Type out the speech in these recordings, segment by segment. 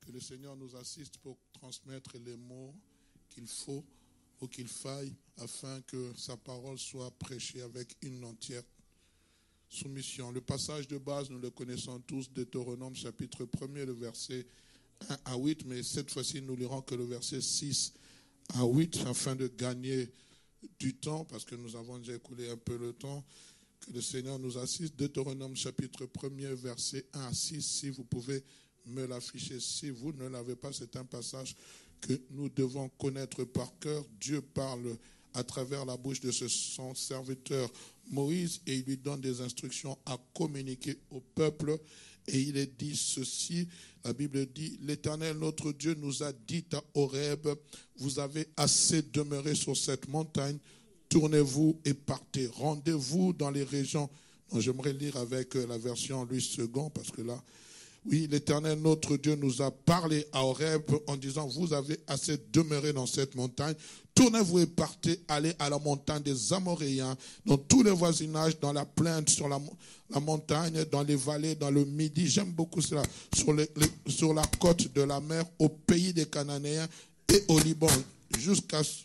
Que le Seigneur nous assiste pour transmettre les mots qu'il faut ou qu'il faille afin que sa parole soit prêchée avec une entière soumission. Le passage de base, nous le connaissons tous, Deutéronome chapitre 1er, le verset 1 à 8, mais cette fois-ci, nous lirons que le verset 6 à 8 afin de gagner du temps, parce que nous avons déjà écoulé un peu le temps. Que le Seigneur nous assiste. Deutéronome chapitre 1er, verset 1 à 6, si vous pouvez me l'afficher. Si vous ne l'avez pas, c'est un passage que nous devons connaître par cœur. Dieu parle à travers la bouche de son serviteur Moïse et il lui donne des instructions à communiquer au peuple. Et il est dit ceci, la Bible dit, l'Éternel notre Dieu nous a dit à Horeb, vous avez assez demeuré sur cette montagne, tournez-vous et partez. Rendez-vous dans les régions. J'aimerais lire avec la version Louis II parce que là, oui, l'Éternel notre Dieu nous a parlé à Horeb en disant, vous avez assez demeuré dans cette montagne. Tournez-vous et partez, allez à la montagne des Amoréens, dans tous les voisinages, dans la plainte, sur la montagne, dans les vallées, dans le midi. J'aime beaucoup cela. Sur la côte de la mer, au pays des Cananéens et au Liban,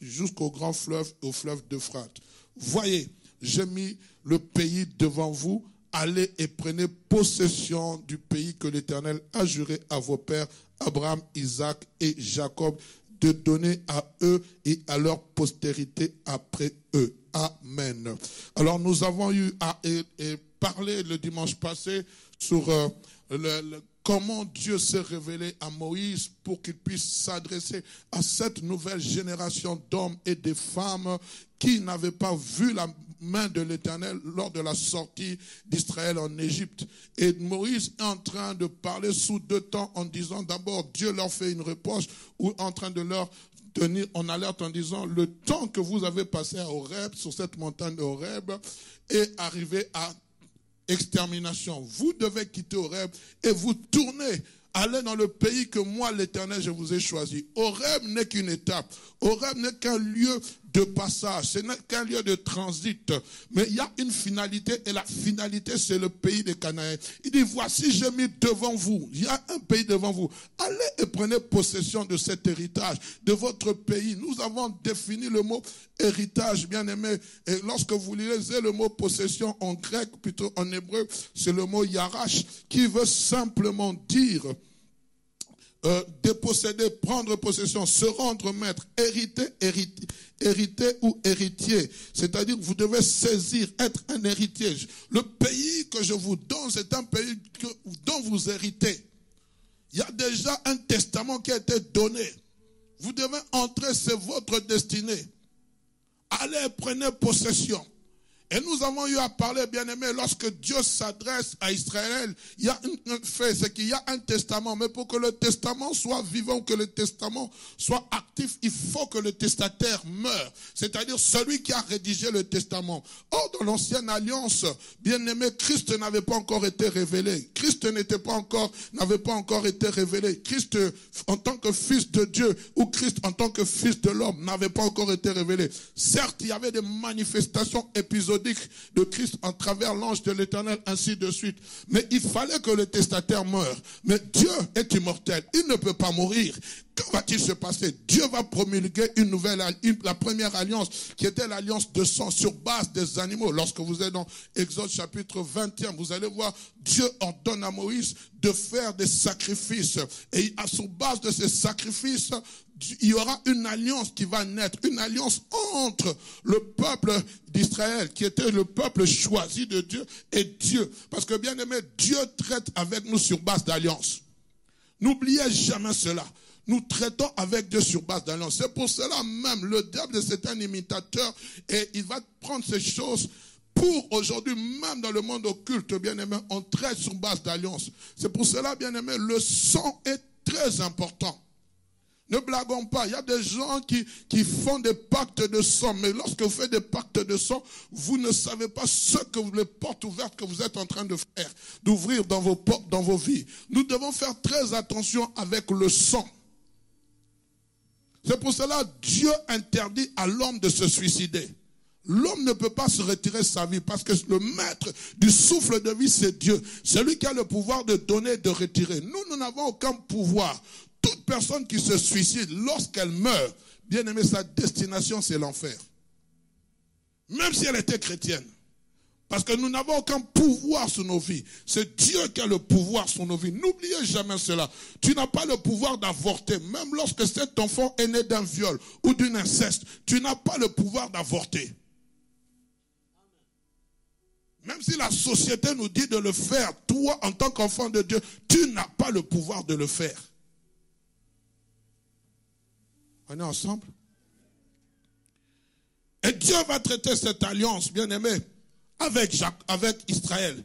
jusqu'au grand fleuve, au fleuve d'Euphrate. Voyez, j'ai mis le pays devant vous. Allez et prenez possession du pays que l'Éternel a juré à vos pères, Abraham, Isaac et Jacob, de donner à eux et à leur postérité après eux. Amen. Alors nous avons eu à parler le dimanche passé sur comment Dieu s'est révélé à Moïse pour qu'il puisse s'adresser à cette nouvelle génération d'hommes et de femmes qui n'avaient pas vu la main de l'Éternel lors de la sortie d'Israël en Égypte. Et Moïse est en train de parler sous deux temps en disant d'abord Dieu leur fait une reproche ou en train de leur tenir en alerte en disant le temps que vous avez passé à Horeb, sur cette montagne de Horeb, est arrivé à extermination. Vous devez quitter Horeb et vous tournez. Allez dans le pays que moi, l'Éternel, je vous ai choisi. Horeb n'est qu'une étape. Horeb n'est qu'un lieu de passage. Ce n'est qu'un lieu de transit. Mais il y a une finalité et la finalité, c'est le pays des Cananéens. Il dit, voici, j'ai mis devant vous. Il y a un pays devant vous. Allez et prenez possession de cet héritage, de votre pays. Nous avons défini le mot héritage, bien aimé. Et lorsque vous lisez le mot possession en grec, plutôt en hébreu, c'est le mot yarash, qui veut simplement dire déposséder, prendre possession, se rendre maître, hériter ou héritier. C'est-à-dire que vous devez saisir, être un héritier. Le pays que je vous donne, c'est un pays dont vous héritez. Il y a déjà un testament qui a été donné. Vous devez entrer, c'est votre destinée. Allez, prenez possession. Et nous avons eu à parler, bien aimé, lorsque Dieu s'adresse à Israël, il y a un fait, c'est qu'il y a un testament. Mais pour que le testament soit vivant, que le testament soit actif, il faut que le testataire meure. C'est-à-dire celui qui a rédigé le testament. Or, dans l'ancienne alliance, bien aimé, Christ n'avait pas encore été révélé. Christ n'avait pas encore été révélé. Christ, en tant que fils de Dieu, ou Christ, en tant que fils de l'homme, n'avait pas encore été révélé. Certes, il y avait des manifestations épisodiques de Christ en travers l'ange de l'Éternel, ainsi de suite. Mais il fallait que le testataire meure. Mais Dieu est immortel. Il ne peut pas mourir. Que va-t-il se passer? Dieu va promulguer la première alliance, qui était l'alliance de sang sur base des animaux. Lorsque vous êtes dans Exode chapitre 21, vous allez voir, Dieu ordonne à Moïse de faire des sacrifices. Et sur base de ces sacrifices, il y aura une alliance qui va naître, une alliance entre le peuple d'Israël, qui était le peuple choisi de Dieu, et Dieu. Parce que bien aimé, Dieu traite avec nous sur base d'alliance. N'oubliez jamais cela. Nous traitons avec Dieu sur base d'alliance. C'est pour cela même, le diable, c'est un imitateur, et il va prendre ces choses pour aujourd'hui, même dans le monde occulte, bien aimé, on traite sur base d'alliance. C'est pour cela, bien aimé, le sang est très important. Ne blaguons pas, il y a des gens qui font des pactes de sang, mais lorsque vous faites des pactes de sang, vous ne savez pas ce que les portes ouvertes que vous êtes en train de faire, d'ouvrir dans vos portes, dans vos vies. Nous devons faire très attention avec le sang. C'est pour cela que Dieu interdit à l'homme de se suicider. L'homme ne peut pas se retirer sa vie parce que le maître du souffle de vie, c'est Dieu. C'est lui qui a le pouvoir de donner et de retirer. Nous n'avons aucun pouvoir. toute personne qui se suicide, lorsqu'elle meurt, bien aimé, sa destination, c'est l'enfer. Même si elle était chrétienne. Parce que nous n'avons aucun pouvoir sur nos vies. C'est Dieu qui a le pouvoir sur nos vies. N'oubliez jamais cela. Tu n'as pas le pouvoir d'avorter. Même lorsque cet enfant est né d'un viol ou d'un inceste, tu n'as pas le pouvoir d'avorter. Même si la société nous dit de le faire, toi, en tant qu'enfant de Dieu, tu n'as pas le pouvoir de le faire. On est ensemble? Et Dieu va traiter cette alliance, bien-aimé, avec Israël.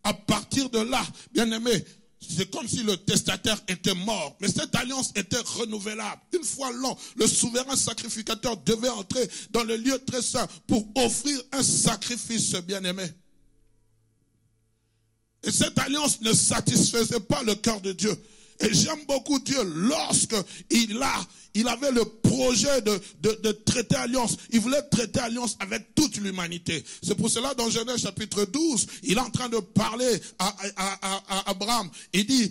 À partir de là, bien-aimé, c'est comme si le testataire était mort. Mais cette alliance était renouvelable. Une fois l'an, le souverain sacrificateur devait entrer dans le lieu très saint pour offrir un sacrifice, bien-aimé. Et cette alliance ne satisfaisait pas le cœur de Dieu. Et j'aime beaucoup Dieu lorsqu'il avait le projet de traiter alliance. Il voulait traiter alliance avec toute l'humanité. C'est pour cela dans Genèse chapitre 12, il est en train de parler à Abraham. Il dit,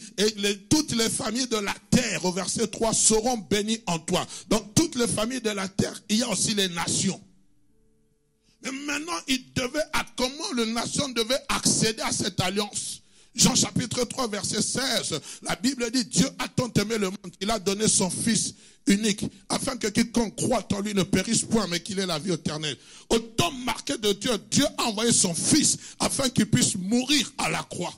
toutes les familles de la terre, au verset 3, seront bénies en toi. Dans toutes les familles de la terre, il y a aussi les nations. Mais maintenant, comment les nations devaient accéder à cette alliance? Jean chapitre 3 verset 16, la Bible dit, Dieu a tant aimé le monde qu'il a donné son Fils unique, afin que quiconque croit en lui ne périsse point, mais qu'il ait la vie éternelle. Au temps marqué de Dieu, Dieu a envoyé son Fils, afin qu'il puisse mourir à la croix.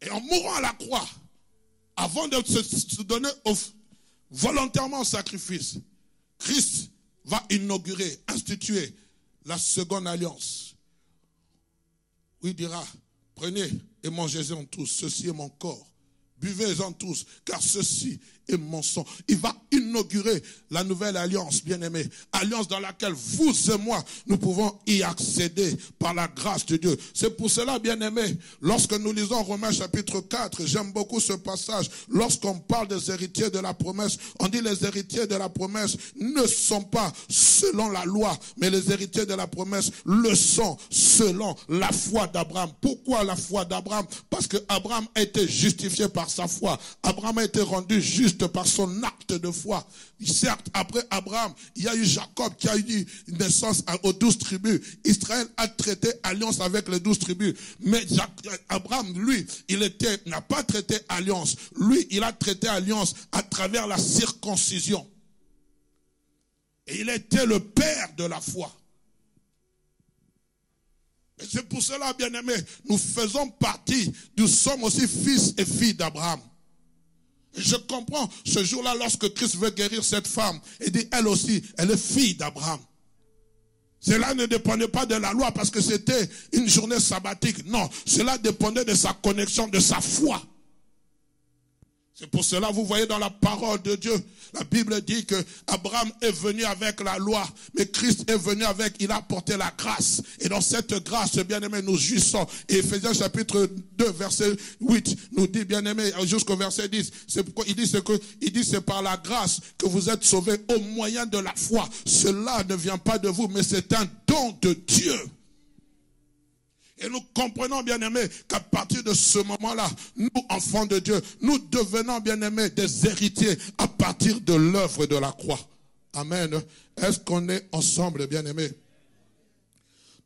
Et en mourant à la croix, avant de se donner volontairement au sacrifice, Christ va inaugurer, instituer la seconde alliance. Où il dira, prenez et mangez-en tous, ceci est mon corps. Buvez-en tous, car ceci est mon sang. Il va inaugurer la nouvelle alliance, bien-aimée. Alliance dans laquelle vous et moi, nous pouvons y accéder par la grâce de Dieu. C'est pour cela, bien-aimés, lorsque nous lisons Romains chapitre 4, j'aime beaucoup ce passage. Lorsqu'on parle des héritiers de la promesse, on dit les héritiers de la promesse ne sont pas selon la loi, mais les héritiers de la promesse le sont selon la foi d'Abraham. Pourquoi la foi d'Abraham? Parce que Abraham a été justifié par sa foi. Abraham a été rendu juste par son acte de foi. Certes, après Abraham, il y a eu Jacob qui a eu naissance aux 12 tribus. Israël a traité alliance avec les 12 tribus. Mais Abraham, lui, n'a pas traité alliance. Lui, il a traité alliance à travers la circoncision. Et il était le père de la foi. Et c'est pour cela, bien-aimés, nous faisons partie, nous sommes aussi fils et filles d'Abraham. Je comprends ce jour-là lorsque Christ veut guérir cette femme. Il dit, elle aussi, elle est fille d'Abraham. Cela ne dépendait pas de la loi parce que c'était une journée sabbatique. Non, cela dépendait de sa connexion, de sa foi. C'est pour cela, vous voyez dans la parole de Dieu, la Bible dit que Abraham est venu avec la loi, mais Christ est venu il a apporté la grâce. Et dans cette grâce, bien-aimés, nous jouissons. Et Ephésiens chapitre 2, verset 8, nous dit, bien-aimés, jusqu'au verset 10, c'est pourquoi il dit c'est par la grâce que vous êtes sauvés au moyen de la foi. Cela ne vient pas de vous, mais c'est un don de Dieu. Et nous comprenons, bien-aimés, qu'à partir de ce moment-là, nous, enfants de Dieu, nous devenons, bien-aimés, des héritiers à partir de l'œuvre de la croix. Amen. Est-ce qu'on est ensemble, bien-aimés?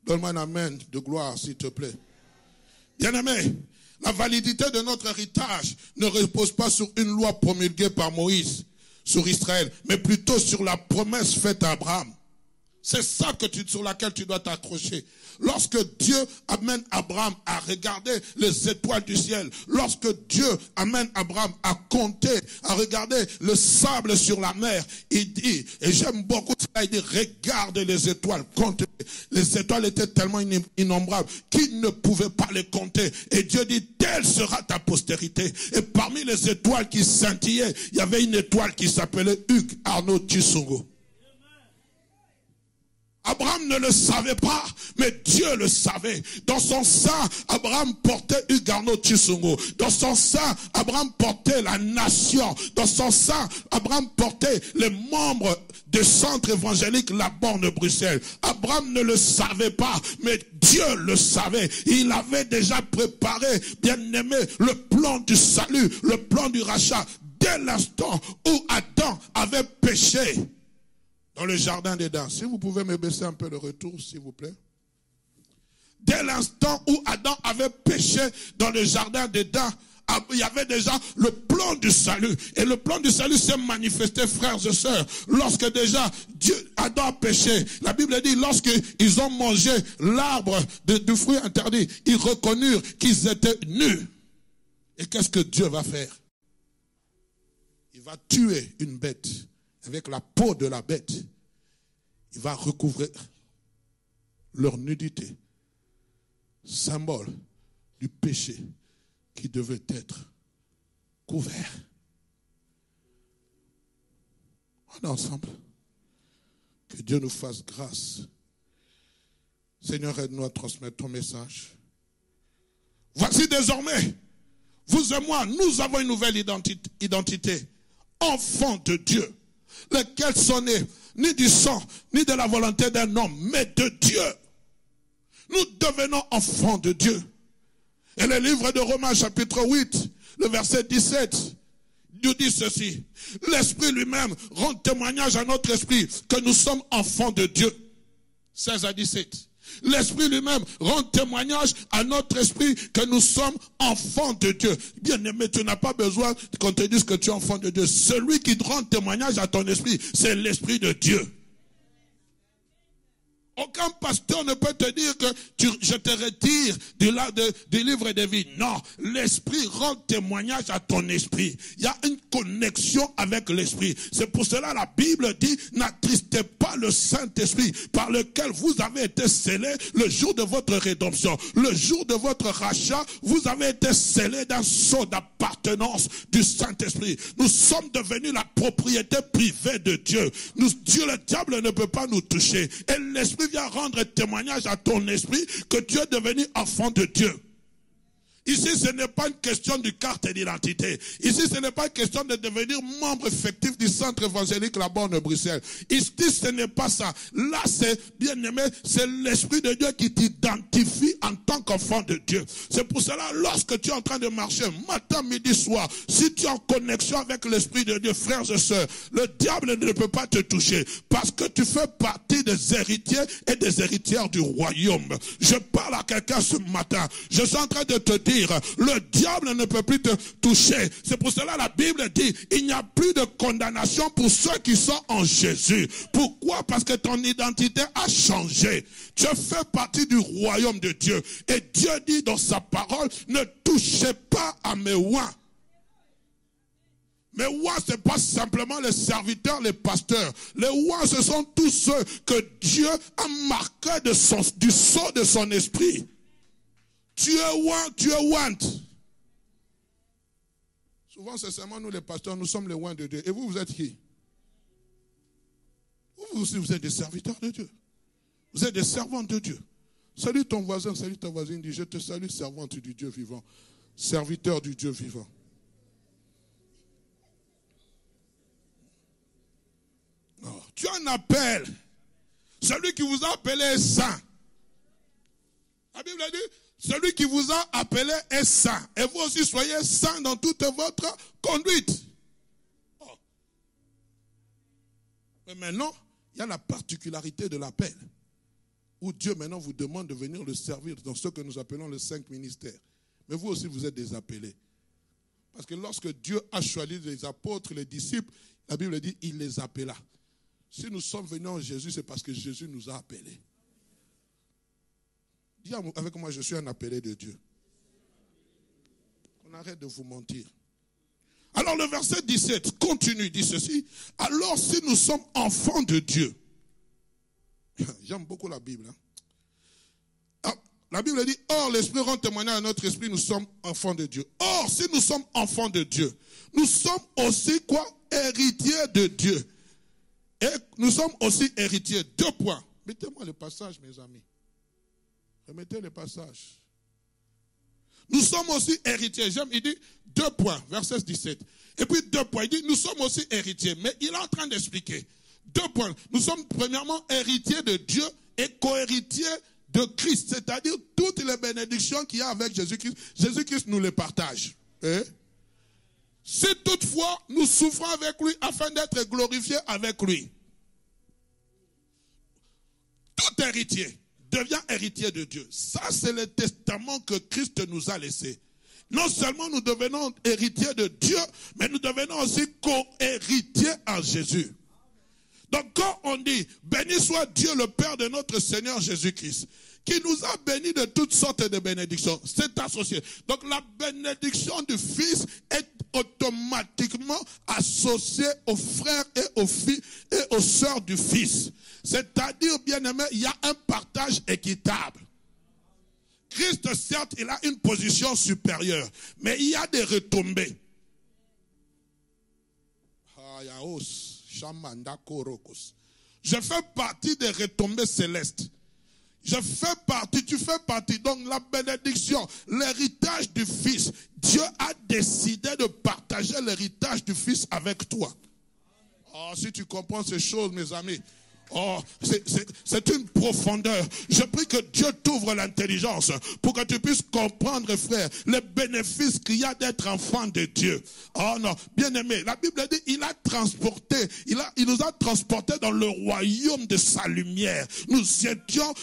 Donne-moi un amen de gloire, s'il te plaît. Bien-aimés, la validité de notre héritage ne repose pas sur une loi promulguée par Moïse sur Israël, mais plutôt sur la promesse faite à Abraham. C'est ça sur laquelle tu dois t'accrocher. Lorsque Dieu amène Abraham à regarder les étoiles du ciel, lorsque Dieu amène Abraham à compter, à regarder le sable sur la mer, il dit, et j'aime beaucoup ça, il dit, regarde les étoiles, compte. Les étoiles étaient tellement innombrables qu'il ne pouvait pas les compter. Et Dieu dit, telle sera ta postérité. Et parmi les étoiles qui scintillaient, il y avait une étoile qui s'appelait Hugues Arnaud Tshisungu. Abraham ne le savait pas, mais Dieu le savait. Dans son sein, Abraham portait Ugarno Chisungo. Dans son sein, Abraham portait la nation. Dans son sein, Abraham portait les membres du centre évangélique La Borne Bruxelles. Abraham ne le savait pas, mais Dieu le savait. Il avait déjà préparé, bien aimé, le plan du salut, le plan du rachat. Dès l'instant où Adam avait péché, dans le jardin d'Éden. Si vous pouvez me baisser un peu le retour, s'il vous plaît. Dès l'instant où Adam avait péché dans le jardin d'Éden, il y avait déjà le plan du salut. Et le plan du salut s'est manifesté, frères et sœurs, lorsque déjà Adam a péché. La Bible dit, lorsqu'ils ont mangé l'arbre du fruit interdit, ils reconnurent qu'ils étaient nus. Et qu'est-ce que Dieu va faire? Il va tuer une bête. Avec la peau de la bête, il va recouvrir leur nudité, symbole du péché qui devait être couvert. On est ensemble. Que Dieu nous fasse grâce. Seigneur, aide-nous à transmettre ton message. Voici désormais, vous et moi, nous avons une nouvelle identité. Enfants de Dieu. Lesquels sont nés, ni du sang, ni de la volonté d'un homme, mais de Dieu. Nous devenons enfants de Dieu. Et le livre de Romains chapitre 8, le verset 17, nous dit ceci. L'Esprit lui-même rend témoignage à notre esprit que nous sommes enfants de Dieu. 16 à 17. L'Esprit lui-même rend témoignage à notre esprit que nous sommes enfants de Dieu. Bien-aimé, tu n'as pas besoin qu'on te dise que tu es enfant de Dieu. Celui qui rend témoignage à ton esprit, c'est l'Esprit de Dieu. Aucun pasteur ne peut te dire que je te retire du livre de vie. Non, l'Esprit rend témoignage à ton esprit. Il y a une connexion avec l'Esprit. C'est pour cela la Bible dit, n'attristez pas le Saint-Esprit par lequel vous avez été scellés le jour de votre rédemption. Le jour de votre rachat, vous avez été scellés d'un sceau d'appartenance du Saint-Esprit. Nous sommes devenus la propriété privée de Dieu. Dieu, le diable ne peut pas nous toucher. Et l'Esprit vient rendre témoignage à ton esprit que tu es devenu enfant de Dieu. Ici, ce n'est pas une question de carte d'identité. Ici, ce n'est pas une question de devenir membre effectif du centre évangélique La Borne Bruxelles. Ici, ce n'est pas ça. Là, c'est, bien aimé, c'est l'Esprit de Dieu qui t'identifie en tant qu'enfant de Dieu. C'est pour cela, lorsque tu es en train de marcher, matin, midi, soir, si tu es en connexion avec l'Esprit de Dieu, frères et sœurs, le diable ne peut pas te toucher parce que tu fais partie des héritiers et des héritières du royaume. Je parle à quelqu'un ce matin. Je suis en train de te dire, le diable ne peut plus te toucher. C'est pour cela la Bible dit, il n'y a plus de condamnation pour ceux qui sont en Jésus. Pourquoi? Parce que ton identité a changé. Tu fais partie du royaume de Dieu. Et Dieu dit dans sa parole, ne touchez pas à mes oins. Mais oins, ce n'est pas simplement les serviteurs, les pasteurs. Les oins, ce sont tous ceux que Dieu a marqués du sceau de son esprit. Tu es oint, tu es oint. Souvent, c'est seulement nous les pasteurs, nous sommes les oints de Dieu. Et vous, vous êtes qui? Vous aussi, vous êtes des serviteurs de Dieu. Vous êtes des servantes de Dieu. Salue ton voisin, salue ta voisine, dis, je te salue, servante du Dieu vivant, serviteur du Dieu vivant. Oh, tu en appelles. Celui qui vous a appelé est saint. La Bible dit, celui qui vous a appelé est saint. Et vous aussi soyez saints dans toute votre conduite. Oh. Mais maintenant, il y a la particularité de l'appel. Où Dieu maintenant vous demande de venir le servir dans ce que nous appelons les 5 ministères. Mais vous aussi, vous êtes des appelés. Parce que lorsque Dieu a choisi les apôtres, les disciples, la Bible dit, il les appela. Si nous sommes venus en Jésus, c'est parce que Jésus nous a appelés. Dis avec moi, je suis un appelé de Dieu. On arrête de vous mentir. Alors le verset 17 continue, dit ceci. Alors si nous sommes enfants de Dieu. J'aime beaucoup la Bible. La Bible dit, or l'Esprit rend témoignage à notre esprit, nous sommes enfants de Dieu. Or, si nous sommes enfants de Dieu, nous sommes aussi quoi? Héritiers de Dieu. Et nous sommes aussi héritiers. 2 points. Mettez-moi le passage, mes amis. Remettez le passage. Nous sommes aussi héritiers. J'aime, il dit 2 points, verset 17. Et puis 2 points, il dit nous sommes aussi héritiers. Mais il est en train d'expliquer. 2 points. Nous sommes premièrement héritiers de Dieu et co-héritiers de Christ. C'est-à-dire toutes les bénédictions qu'il y a avec Jésus-Christ. Jésus-Christ nous les partage. Si toutefois nous souffrons avec lui afin d'être glorifiés avec lui. Tout héritier devient héritier de Dieu. Ça, c'est le testament que Christ nous a laissé. Non seulement nous devenons héritiers de Dieu, mais nous devenons aussi co-héritiers en Jésus. Donc quand on dit, béni soit Dieu le Père de notre Seigneur Jésus-Christ, qui nous a bénis de toutes sortes de bénédictions, c'est associé. Donc la bénédiction du Fils est automatiquement associée aux frères et aux filles et aux sœurs du Fils. C'est-à-dire, bien-aimé, il y a un partage équitable. Christ, certes, il a une position supérieure, mais il y a des retombées. Je fais partie des retombées célestes. Je fais partie, tu fais partie. Donc la bénédiction, l'héritage du Fils, Dieu a décidé de partager l'héritage du Fils avec toi. Oh, si tu comprends ces choses, mes amis. Oh, c'est une profondeur. Je prie que Dieu t'ouvre l'intelligence pour que tu puisses comprendre, frère, les bénéfices qu'il y a d'être enfant de Dieu. Oh non, bien aimé, la Bible dit, il nous a transportés dans le royaume de sa lumière. Nous étions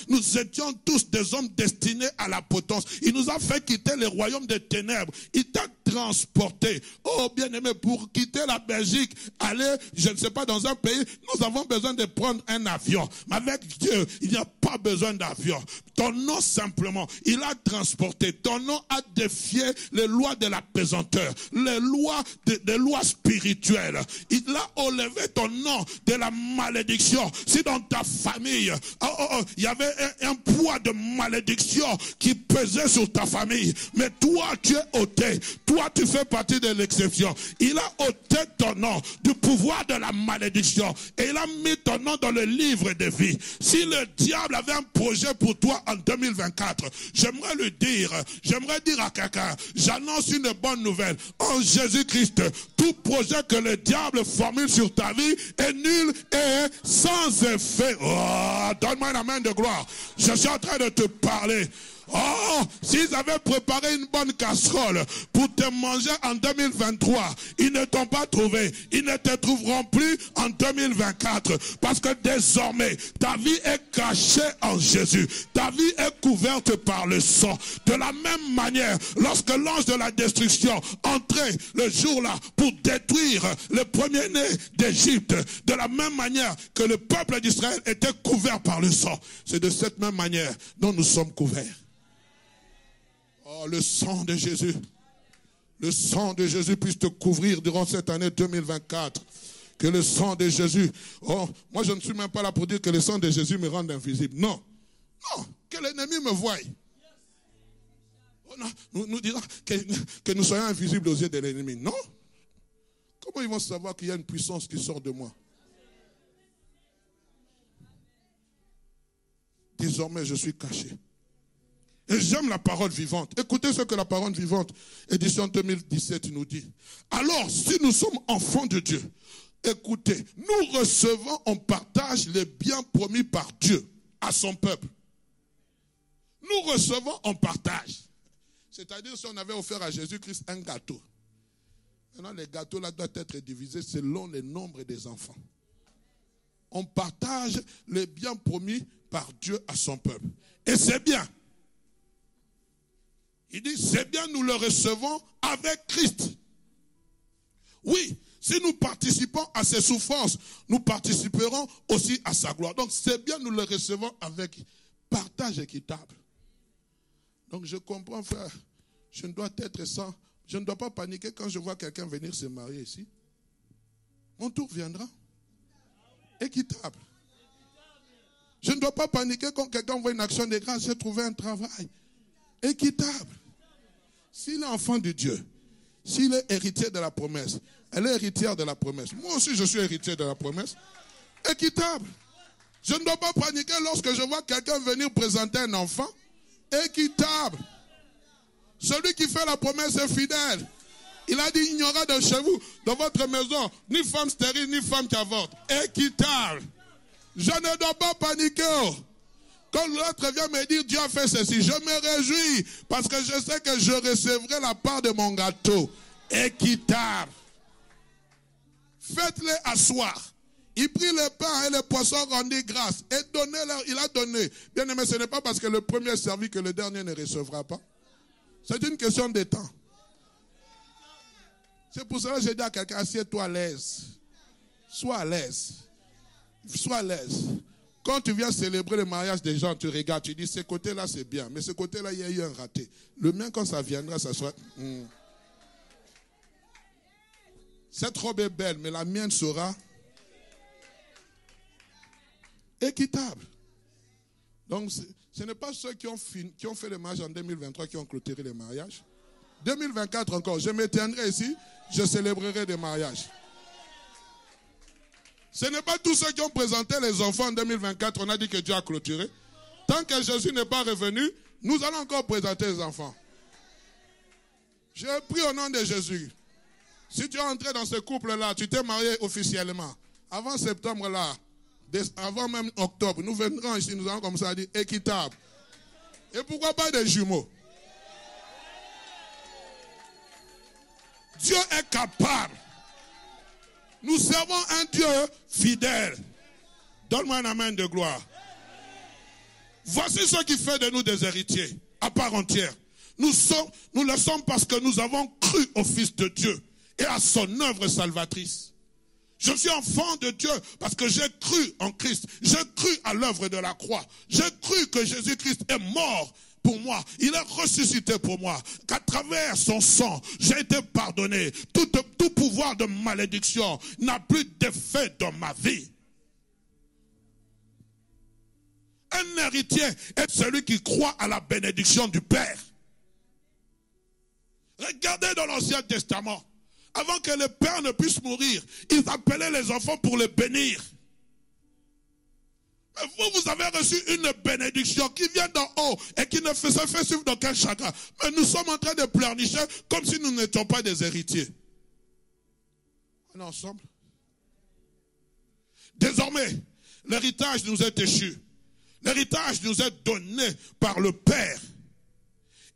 tous des hommes destinés à la potence. Il nous a fait quitter le royaume des ténèbres. Il t'a transporté. Oh, bien aimé, pour quitter la Belgique, aller, je ne sais pas, dans un pays, nous avons besoin de prendre un avion. Mais avec Dieu, il n'y a pas besoin d'avion. Ton nom simplement, il a transporté. Ton nom a défié les lois de la pesanteur, les lois spirituelles. Il a enlevé ton nom de la malédiction. Si dans ta famille, il y avait un poids de malédiction qui pesait sur ta famille, mais toi, tu es ôté. Toi, tu fais partie de l'exception. Il a ôté ton nom du pouvoir de la malédiction et il a mis ton nom dans le livre de vie. Si le diable avait un projet pour toi en 2024, j'aimerais dire à quelqu'un, j'annonce une bonne nouvelle. En Jésus-Christ, tout projet que le diable formule sur ta vie est nul et sans effet. Oh, donne-moi une main de gloire. Je suis en train de te parler. Oh, s'ils avaient préparé une bonne casserole pour te manger en 2023, ils ne t'ont pas trouvé. Ils ne te trouveront plus en 2024. Parce que désormais, ta vie est cachée en Jésus. Ta vie est couverte par le sang. De la même manière, lorsque l'ange de la destruction entrait le jour-là pour détruire le premier-né d'Égypte, de la même manière que le peuple d'Israël était couvert par le sang, c'est de cette même manière dont nous sommes couverts. Oh, le sang de Jésus. Le sang de Jésus puisse te couvrir durant cette année 2024. Que le sang de Jésus... Oh, moi je ne suis même pas là pour dire que le sang de Jésus me rende invisible. Non. Non, que l'ennemi me voie. Oh, non, nous dirons que nous soyons invisibles aux yeux de l'ennemi. Non. Comment ils vont savoir qu'il y a une puissance qui sort de moi? Désormais, je suis caché. Et j'aime la parole vivante. Écoutez ce que la parole vivante, édition 2017, nous dit. Alors, si nous sommes enfants de Dieu, écoutez, nous recevons en partage les biens promis par Dieu à son peuple. Nous recevons en partage. C'est-à-dire si on avait offert à Jésus-Christ un gâteau. Maintenant, les gâteaux là doivent être divisés selon le nombre des enfants. On partage les biens promis par Dieu à son peuple. Et c'est bien. Il dit, c'est bien, nous le recevons avec Christ. Oui, si nous participons à ses souffrances, nous participerons aussi à sa gloire. Donc c'est bien, nous le recevons avec partage équitable. Donc je comprends, frère, je ne dois pas paniquer quand je vois quelqu'un venir se marier ici. Mon tour viendra. Équitable. Je ne dois pas paniquer quand quelqu'un voit une action de grâce, j'ai trouvé un travail. Équitable. S'il est enfant de Dieu, s'il est héritier de la promesse, elle est héritière de la promesse. Moi aussi, je suis héritier de la promesse. Équitable. Je ne dois pas paniquer lorsque je vois quelqu'un venir présenter un enfant équitable. Celui qui fait la promesse est fidèle. Il a dit, il n'y aura de chez vous, dans votre maison, ni femme stérile, ni femme qui avorte. Équitable. Je ne dois pas paniquer. Quand l'autre vient me dire, Dieu a fait ceci, je me réjouis parce que je sais que je recevrai la part de mon gâteau. Équitable. Faites-les asseoir. Il prit le pain et le poisson, rendit grâce et donnez-leur. Il a donné. Bien aimé, ce n'est pas parce que le premier servit que le dernier ne recevra pas. C'est une question de temps. C'est pour cela que j'ai dit à quelqu'un, assieds-toi à l'aise. Sois à l'aise. Sois à l'aise. Quand tu viens célébrer le mariage des gens, tu regardes, tu dis, ce côté-là, c'est bien. Mais ce côté-là, il y a eu un raté. Le mien, quand ça viendra, ça sera... Cette robe est belle, mais la mienne sera équitable. Donc, ce n'est pas ceux qui ont fait le mariage en 2023 qui ont clôturé le mariage. 2024 encore, je m'éteindrai ici, je célébrerai des mariages. Ce n'est pas tous ceux qui ont présenté les enfants en 2024, on a dit que Dieu a clôturé. Tant que Jésus n'est pas revenu, nous allons encore présenter les enfants. J'ai pris au nom de Jésus. Si tu es entré dans ce couple-là, tu t'es marié officiellement. Avant septembre là, avant même octobre, nous viendrons ici, nous allons comme ça dire équitable. Et pourquoi pas des jumeaux? Dieu est capable. Nous servons un Dieu fidèle. Donne-moi un amen de gloire. Voici ce qui fait de nous des héritiers à part entière. Nous le sommes parce que nous avons cru au Fils de Dieu et à son œuvre salvatrice. Je suis enfant de Dieu parce que j'ai cru en Christ. J'ai cru à l'œuvre de la croix. J'ai cru que Jésus-Christ est mort pour moi. Il est ressuscité pour moi. Qu'à travers son sang, j'ai été pardonné. Tout pouvoir de malédiction n'a plus d'effet dans ma vie. Un héritier est celui qui croit à la bénédiction du Père. Regardez dans l'Ancien Testament. Avant que le Père ne puisse mourir, ils appelaient les enfants pour les bénir. Mais vous avez reçu une bénédiction qui vient d'en haut et qui ne se fait suivre d'aucun chagrin. Mais nous sommes en train de pleurnicher comme si nous n'étions pas des héritiers. On est ensemble. Désormais, l'héritage nous est échu. L'héritage nous est donné par le Père.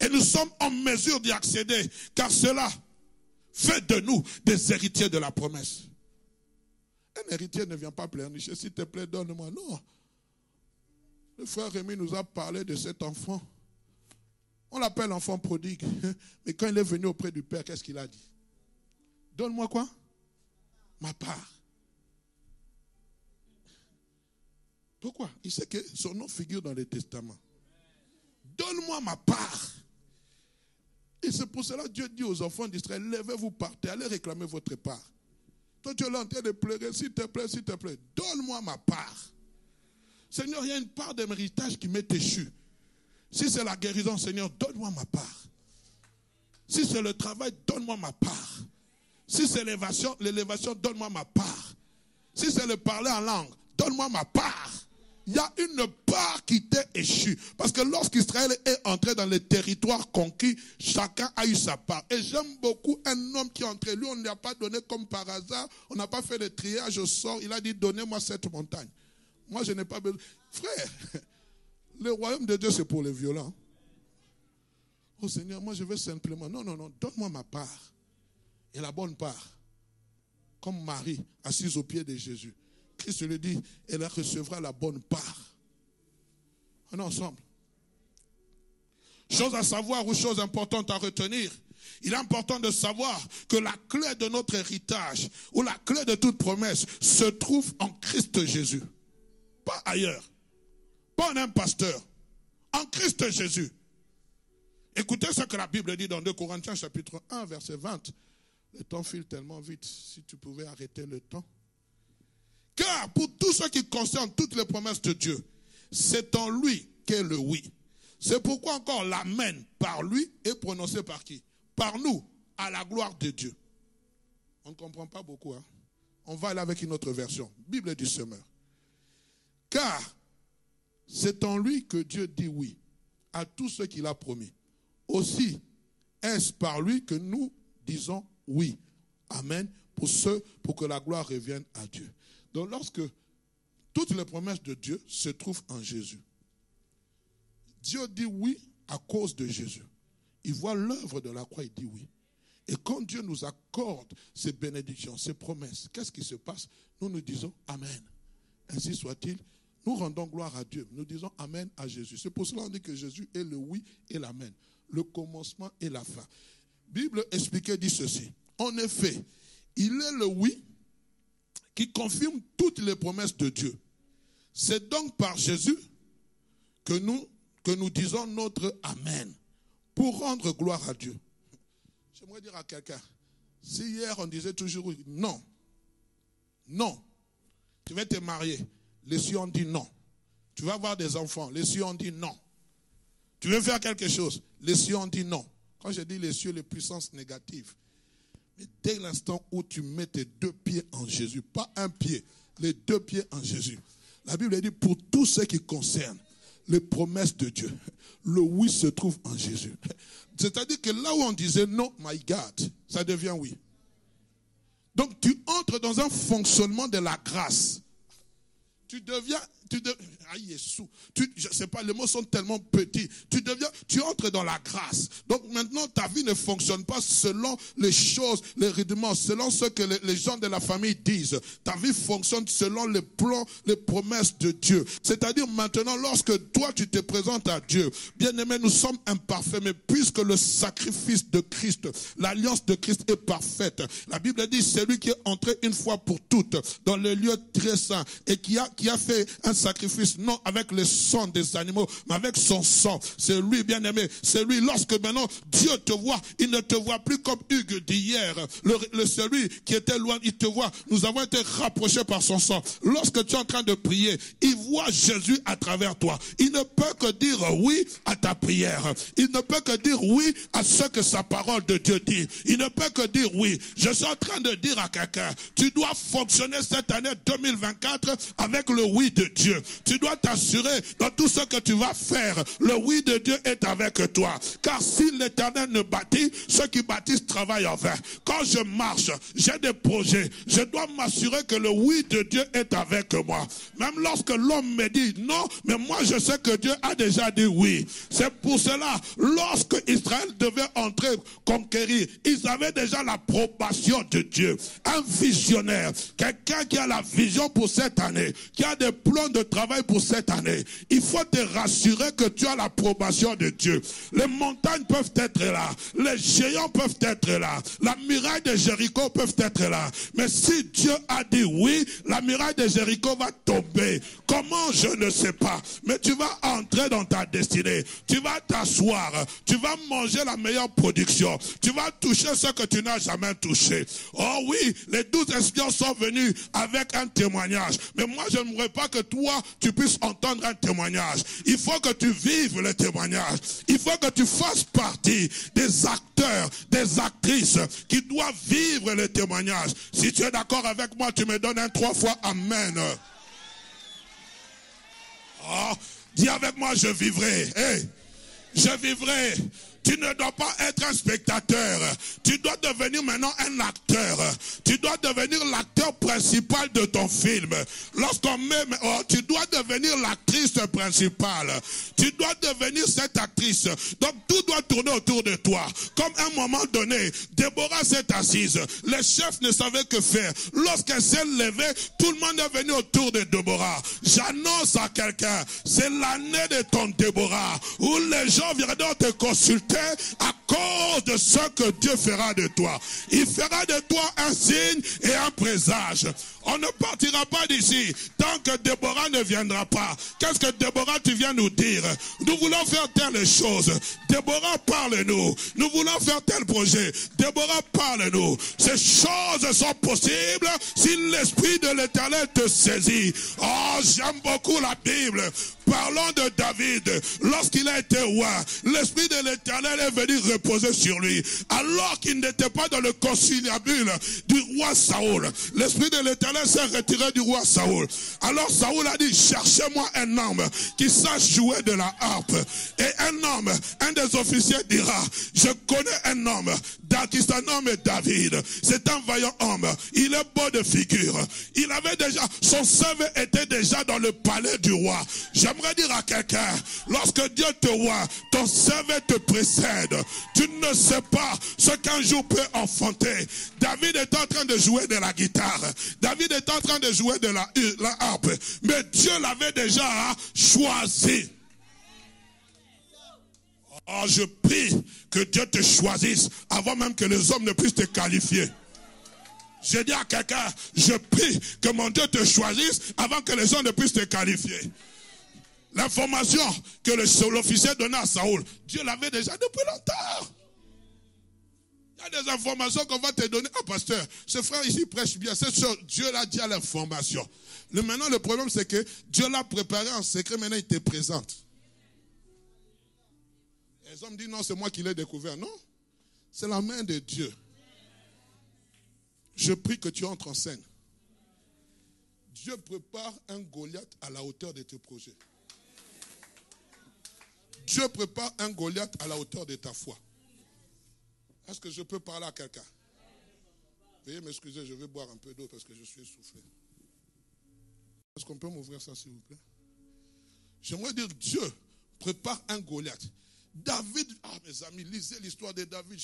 Et nous sommes en mesure d'y accéder, car cela fait de nous des héritiers de la promesse. Un héritier ne vient pas pleurnicher, s'il te plaît, donne-moi. Non. Le frère Rémi nous a parlé de cet enfant. On l'appelle enfant prodigue. Mais quand il est venu auprès du Père, qu'est-ce qu'il a dit? Donne-moi quoi? Ma part. Pourquoi? Il sait que son nom figure dans les testaments. Donne-moi ma part. Et c'est pour cela que Dieu dit aux enfants d'Israël, levez-vous, partez, allez réclamer votre part. Toi, tu es là en train de pleurer, s'il te plaît, donne-moi ma part. Seigneur, il y a une part de mon héritage qui m'est échue. Si c'est la guérison, Seigneur, donne-moi ma part. Si c'est le travail, donne-moi ma part. Si c'est l'élévation, donne-moi ma part. Si c'est le parler en langue, donne-moi ma part. Il y a une part qui t'est échue. Parce que lorsqu'Israël est entré dans les territoires conquis, chacun a eu sa part. Et j'aime beaucoup un homme qui est entré. Lui, on ne lui a pas donné comme par hasard. On n'a pas fait le triage au sort. Il a dit, donnez-moi cette montagne. Moi, je n'ai pas besoin. Frère, le royaume de Dieu, c'est pour les violents. Oh Seigneur, moi, je veux simplement. Non, donne-moi ma part. Et la bonne part. Comme Marie, assise aux pieds de Jésus. Christ lui dit, elle recevra la bonne part. On est ensemble. Chose à savoir ou chose importante à retenir. Il est important de savoir que la clé de notre héritage ou la clé de toute promesse se trouve en Christ Jésus. Pas ailleurs. Pas en un pasteur. En Christ Jésus. Écoutez ce que la Bible dit dans 2 Corinthiens chapitre 1 verset 20. Le temps file tellement vite. Si tu pouvais arrêter le temps. Car pour tout ce qui concerne toutes les promesses de Dieu, c'est en lui qu'est le oui. C'est pourquoi encore l'amen par lui est prononcé par qui? Par nous, à la gloire de Dieu. On ne comprend pas beaucoup. On va aller avec une autre version. Bible du semeur. Car C'est en lui que Dieu dit oui à tout ce qu'il a promis. Aussi, est-ce par lui que nous disons oui. Amen. Pour que la gloire revienne à Dieu. Donc lorsque toutes les promesses de Dieu se trouvent en Jésus, Dieu dit oui à cause de Jésus. Il voit l'œuvre de la croix, il dit oui. Et quand Dieu nous accorde ces bénédictions, ces promesses, qu'est-ce qui se passe? Nous nous disons Amen. Ainsi soit-il. Nous rendons gloire à Dieu. Nous disons Amen à Jésus. C'est pour cela qu'on dit que Jésus est le oui et l'Amen. Le commencement et la fin. Bible expliquée dit ceci. En effet, il est le oui qui confirme toutes les promesses de Dieu. C'est donc par Jésus que nous disons notre Amen pour rendre gloire à Dieu. J'aimerais dire à quelqu'un, si hier on disait toujours non, non, tu vas te marier, les cieux ont dit non. Tu vas avoir des enfants, les cieux ont dit non. Tu veux faire quelque chose, les cieux ont dit non. Quand je dis les cieux, les puissances négatives. Mais dès l'instant où tu mets tes deux pieds en Jésus, pas un pied, les deux pieds en Jésus. La Bible dit pour tout ce qui concerne les promesses de Dieu, le oui se trouve en Jésus. C'est-à-dire que là où on disait non, my God, ça devient oui. Donc tu entres dans un fonctionnement de la grâce. Je sais pas, les mots sont tellement petits. Tu entres dans la grâce. Donc maintenant, ta vie ne fonctionne pas selon les choses, les rudiments, selon ce que les gens de la famille disent. Ta vie fonctionne selon les plans, les promesses de Dieu. C'est-à-dire maintenant, lorsque toi, tu te présentes à Dieu, bien-aimé, nous sommes imparfaits, mais puisque le sacrifice de Christ, l'alliance de Christ est parfaite, la Bible dit, c'est lui qui est entré une fois pour toutes dans le lieu très saint et qui a fait un sacrifice, non avec le sang des animaux, mais avec son sang. C'est lui, bien-aimé. C'est lui. Lorsque maintenant Dieu te voit, il ne te voit plus comme Hugues d'hier. Celui qui était loin, il te voit. Nous avons été rapprochés par son sang. Lorsque tu es en train de prier, il voit Jésus à travers toi. Il ne peut que dire oui à ta prière. Il ne peut que dire oui à ce que sa parole de Dieu dit. Il ne peut que dire oui. Je suis en train de dire à quelqu'un, tu dois fonctionner cette année 2024 avec le oui de Dieu. Tu dois t'assurer dans tout ce que tu vas faire, le oui de Dieu est avec toi. Car si l'Éternel ne bâtit, ceux qui bâtissent travaillent en vain. Quand je marche, j'ai des projets, je dois m'assurer que le oui de Dieu est avec moi. Même lorsque l'homme me dit non, mais moi je sais que Dieu a déjà dit oui. C'est pour cela, lorsque Israël devait entrer conquérir, ils avaient déjà l'approbation de Dieu. Un visionnaire, quelqu'un qui a la vision pour cette année, qui a des plans de travail pour cette année. Il faut te rassurer que tu as l'approbation de Dieu. Les montagnes peuvent être là, les géants peuvent être là, la muraille de Jéricho peuvent être là. Mais si Dieu a dit oui, la muraille de Jéricho va tomber. Comment, je ne sais pas. Mais tu vas entrer dans ta destinée. Tu vas t'asseoir. Tu vas manger la meilleure production. Tu vas toucher ce que tu n'as jamais touché. Oh oui, les 12 espions sont venus avec un témoignage. Mais moi, je n'aimerais pas que toi, tu puisses entendre un témoignage. Il faut que tu vives le témoignage. Il faut que tu fasses partie des acteurs, des actrices qui doivent vivre le témoignage. Si tu es d'accord avec moi, tu me donnes un 3 fois Amen. Oh, dis avec moi, je vivrai. Hey, je vivrai. Tu ne dois pas être un spectateur. Tu dois devenir maintenant un acteur. Tu dois devenir l'acteur principal de ton film. Lorsqu'on met, tu dois devenir l'actrice principale. Tu dois devenir cette actrice. Donc tout doit tourner autour de toi. Comme à un moment donné, Déborah s'est assise. Les chefs ne savaient que faire. Lorsqu'elle s'est levée, tout le monde est venu autour de Déborah. J'annonce à quelqu'un, c'est l'année de ton Déborah, où les gens viendront te consulter à cause de ce que Dieu fera de toi. Il fera de toi un signe et un présage. On ne partira pas d'ici tant que Déborah ne viendra pas. Qu'est-ce que Déborah tu viens nous dire? Nous voulons faire telle chose. Déborah, parle-nous. Nous voulons faire tel projet. Déborah, parle-nous. Ces choses sont possibles si l'Esprit de l'Éternel te saisit. Oh, j'aime beaucoup la Bible. Parlons de David. Lorsqu'il a été roi, l'Esprit de l'Éternel est venu reposer sur lui. Alors qu'il n'était pas dans le conciliabule du roi Saoul, l'Esprit de l'Éternel s'est retiré du roi Saoul. Alors Saoul a dit, cherchez-moi un homme qui sache jouer de la harpe. Et un des officiers dira, je connais un homme, qui se nomme David. C'est un vaillant homme. Il est beau de figure. Il avait déjà, son CV était déjà dans le palais du roi. J'aimerais dire à quelqu'un, lorsque Dieu te voit, ton CV te précède. Tu ne sais pas ce qu'un jour peut enfanter. David est en train de jouer de la guitare. David est en train de jouer de la harpe. Mais Dieu l'avait déjà choisi. Oh, je prie que Dieu te choisisse avant même que les hommes ne puissent te qualifier. Je dis à quelqu'un, je prie que mon Dieu te choisisse avant que les hommes ne puissent te qualifier. L'information que l'officier donnait à Saoul, Dieu l'avait déjà depuis longtemps. Il y a des informations qu'on va te donner. Ah, pasteur, ce frère ici prêche bien. C'est sûr, Dieu l'a dit à l'information. Maintenant, le problème, c'est que Dieu l'a préparé en secret. Maintenant, il te présente. Les hommes disent non, c'est moi qui l'ai découvert. Non, c'est la main de Dieu. Je prie que tu entres en scène. Dieu prépare un Goliath à la hauteur de tes projets. Dieu prépare un Goliath à la hauteur de ta foi. Est-ce que je peux parler à quelqu'un? Veuillez m'excuser, je vais boire un peu d'eau parce que je suis essoufflé. Est-ce qu'on peut m'ouvrir ça, s'il vous plaît? J'aimerais dire, Dieu prépare un Goliath. David, mes amis, lisez l'histoire de David.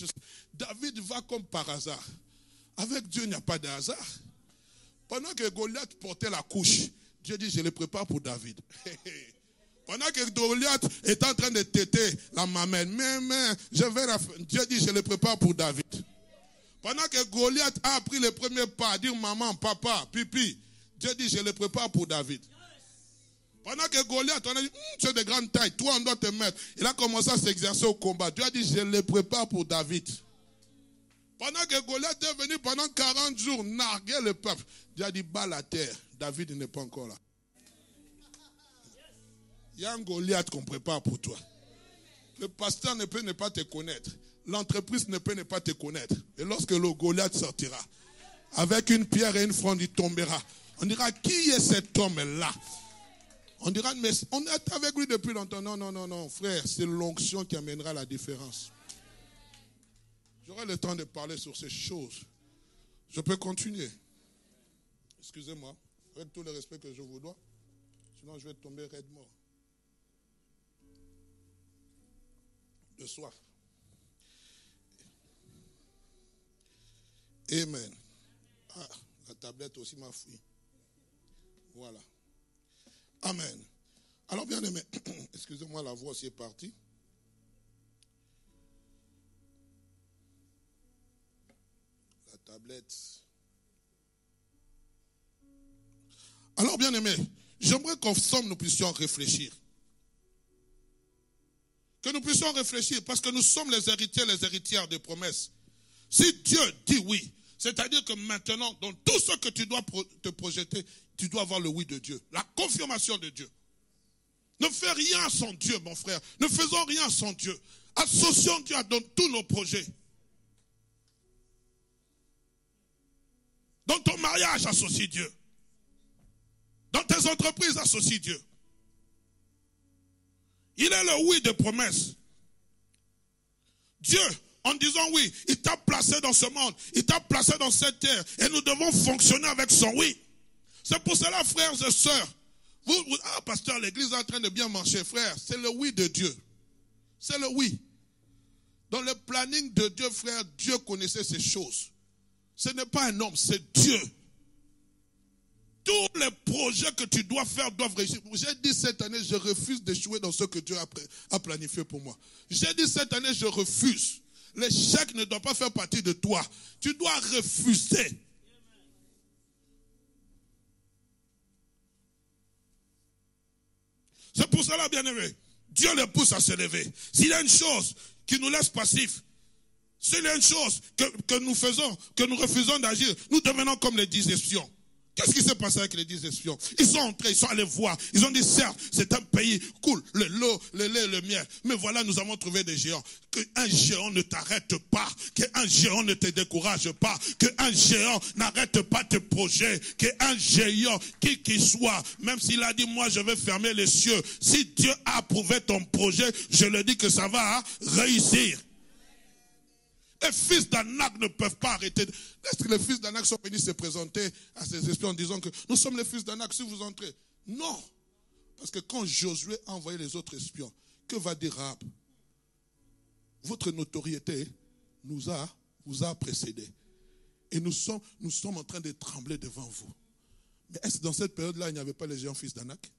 David va comme par hasard. Avec Dieu, il n'y a pas de hasard. Pendant que Goliath portait la couche, Dieu dit, je le prépare pour David. Pendant que Goliath est en train de téter la mamelle, Dieu dit, je le prépare pour David. Pendant que Goliath a pris le premier pas, à dire maman, papa, pipi, Dieu dit, je le prépare pour David. Pendant que Goliath, on a dit, tu es de grande taille, toi on doit te mettre. Il a commencé à s'exercer au combat. Dieu a dit, je le prépare pour David. Pendant que Goliath est venu pendant 40 jours narguer le peuple, Dieu a dit, bats la terre. David n'est pas encore là. Il y a un Goliath qu'on prépare pour toi. Le pasteur ne peut ne pas te connaître. L'entreprise ne peut ne pas te connaître. Et lorsque le Goliath sortira, avec une pierre et une fronde, il tombera. On dira, qui est cet homme-là? On dira, mais on est avec lui depuis longtemps. Non, frère, c'est l'onction qui amènera la différence. J'aurai le temps de parler sur ces choses. Je peux continuer. Excusez-moi, avec tout le respect que je vous dois. Sinon, je vais tomber raide mort. De soif. Amen. Ah, la tablette aussi m'a fouillé. Voilà. Amen. Alors, bien aimé, excusez-moi, la voix aussi est partie. La tablette. Alors, bien aimé, j'aimerais qu'ensemble nous puissions réfléchir. Que nous puissions réfléchir parce que nous sommes les héritiers, les héritières des promesses. Si Dieu dit oui, c'est-à-dire que maintenant, dans tout ce que tu dois te projeter, tu dois avoir le oui de Dieu, la confirmation de Dieu. Ne fais rien sans Dieu, mon frère. Ne faisons rien sans Dieu. Associons Dieu dans tous nos projets. Dans ton mariage, associe Dieu. Dans tes entreprises, associe Dieu. Il est le oui de promesse. Dieu, en disant oui, il t'a placé dans ce monde, il t'a placé dans cette terre, et nous devons fonctionner avec son oui. C'est pour cela, frères et sœurs, pasteur, l'église est en train de bien marcher, frère, c'est le oui de Dieu. C'est le oui. Dans le planning de Dieu, frère, Dieu connaissait ces choses. Ce n'est pas un homme, c'est Dieu. Tous les projets que tu dois faire doivent réussir. J'ai dit cette année, je refuse d'échouer dans ce que Dieu a planifié pour moi. J'ai dit cette année, je refuse. L'échec ne doit pas faire partie de toi. Tu dois refuser. C'est pour cela, bien-aimé, Dieu les pousse à se lever. S'il y a une chose qui nous laisse passifs, s'il y a une chose que nous faisons, que nous refusons d'agir, nous devenons comme les 10 espions. Qu'est-ce qui s'est passé avec les 10 espions? Ils sont entrés, ils sont allés voir. Ils ont dit, certes, c'est un pays cool, le l'eau, le lait, le miel. Mais voilà, nous avons trouvé des géants. Qu'un géant ne t'arrête pas. Qu'un géant ne te décourage pas. Qu'un géant n'arrête pas tes projets. Qu'un géant, qui qu'il soit, même s'il a dit, moi, je vais fermer les cieux. Si Dieu a approuvé ton projet, je le dis que ça va réussir. Les fils d'Anak ne peuvent pas arrêter. Est-ce que les fils d'Anak sont venus se présenter à ces espions en disant que nous sommes les fils d'Anak si vous entrez? Non. Parce que quand Josué a envoyé les autres espions, que va dire Rahab? Votre notoriété vous a précédé. Et nous sommes en train de trembler devant vous. Mais est-ce que dans cette période-là, il n'y avait pas les géants fils d'Anak?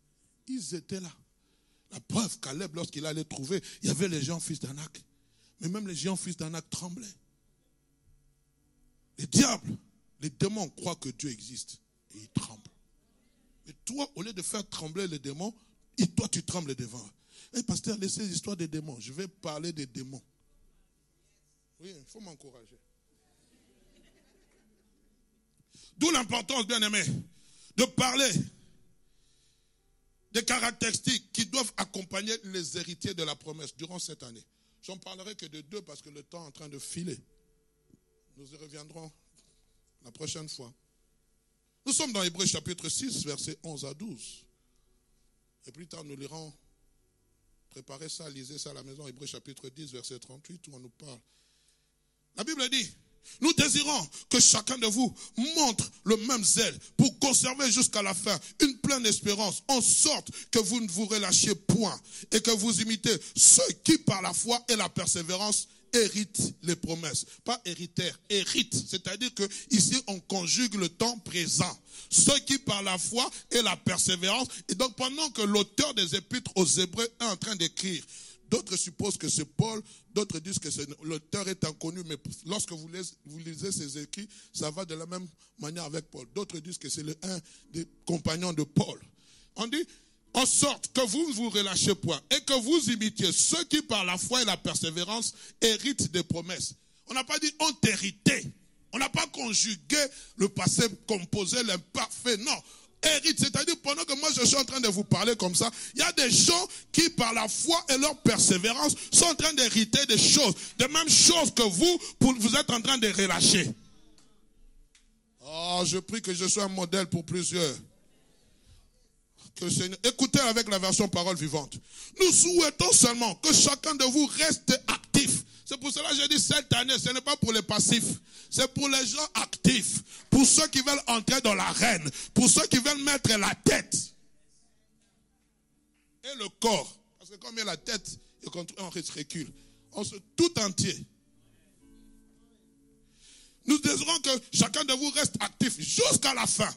Ils étaient là. La preuve, Caleb, lorsqu'il allait trouver, il y avait les géants fils d'Anak. Mais même les géants fils d'Anak tremblaient. Les diables, les démons croient que Dieu existe et ils tremblent. Et toi, au lieu de faire trembler les démons, toi tu trembles devant eux. Eh pasteur, laissez l'histoire des démons. Je vais parler des démons. Oui, il faut m'encourager. D'où l'importance, bien aimé, de parler des caractéristiques qui doivent accompagner les héritiers de la promesse durant cette année. J'en parlerai que de 2 parce que le temps est en train de filer. Nous y reviendrons la prochaine fois. Nous sommes dans Hébreux chapitre 6, versets 11 à 12. Et plus tard, nous lirons, préparez ça, lisez ça à la maison, Hébreux chapitre 10, verset 38, où on nous parle. La Bible dit, nous désirons que chacun de vous montre le même zèle pour conserver jusqu'à la fin une pleine espérance, en sorte que vous ne vous relâchiez point et que vous imitez ceux qui par la foi et la persévérance héritent les promesses. Pas héritaires, héritent. C'est-à-dire que ici on conjugue le temps présent. Ceux qui par la foi et la persévérance. Et donc pendant que l'auteur des épîtres aux Hébreux est en train d'écrire, d'autres supposent que c'est Paul, d'autres disent que l'auteur est inconnu, mais lorsque vous lisez ses écrits, ça va de la même manière avec Paul. D'autres disent que c'est un des compagnons de Paul. On dit, en sorte que vous ne vous relâchez point et que vous imitiez ceux qui par la foi et la persévérance héritent des promesses. On n'a pas dit ont hérité. On n'a pas conjugué le passé composé, l'imparfait, non. Hérite, c'est-à-dire pendant que moi je suis en train de vous parler comme ça, il y a des gens qui par la foi et leur persévérance sont en train d'hériter des choses, des mêmes choses que vous êtes en train de relâcher. Oh, je prie que je sois un modèle pour plusieurs. Que Seigneur, écoutez avec la version parole vivante. Nous souhaitons seulement que chacun de vous reste actif. C'est pour cela que j'ai dit cette année, ce n'est pas pour les passifs. C'est pour les gens actifs. Pour ceux qui veulent entrer dans l'arène. Pour ceux qui veulent mettre la tête. Et le corps. Parce que quand on met la tête, on recule. Tout entier. Nous désirons que chacun de vous reste actif jusqu'à la fin.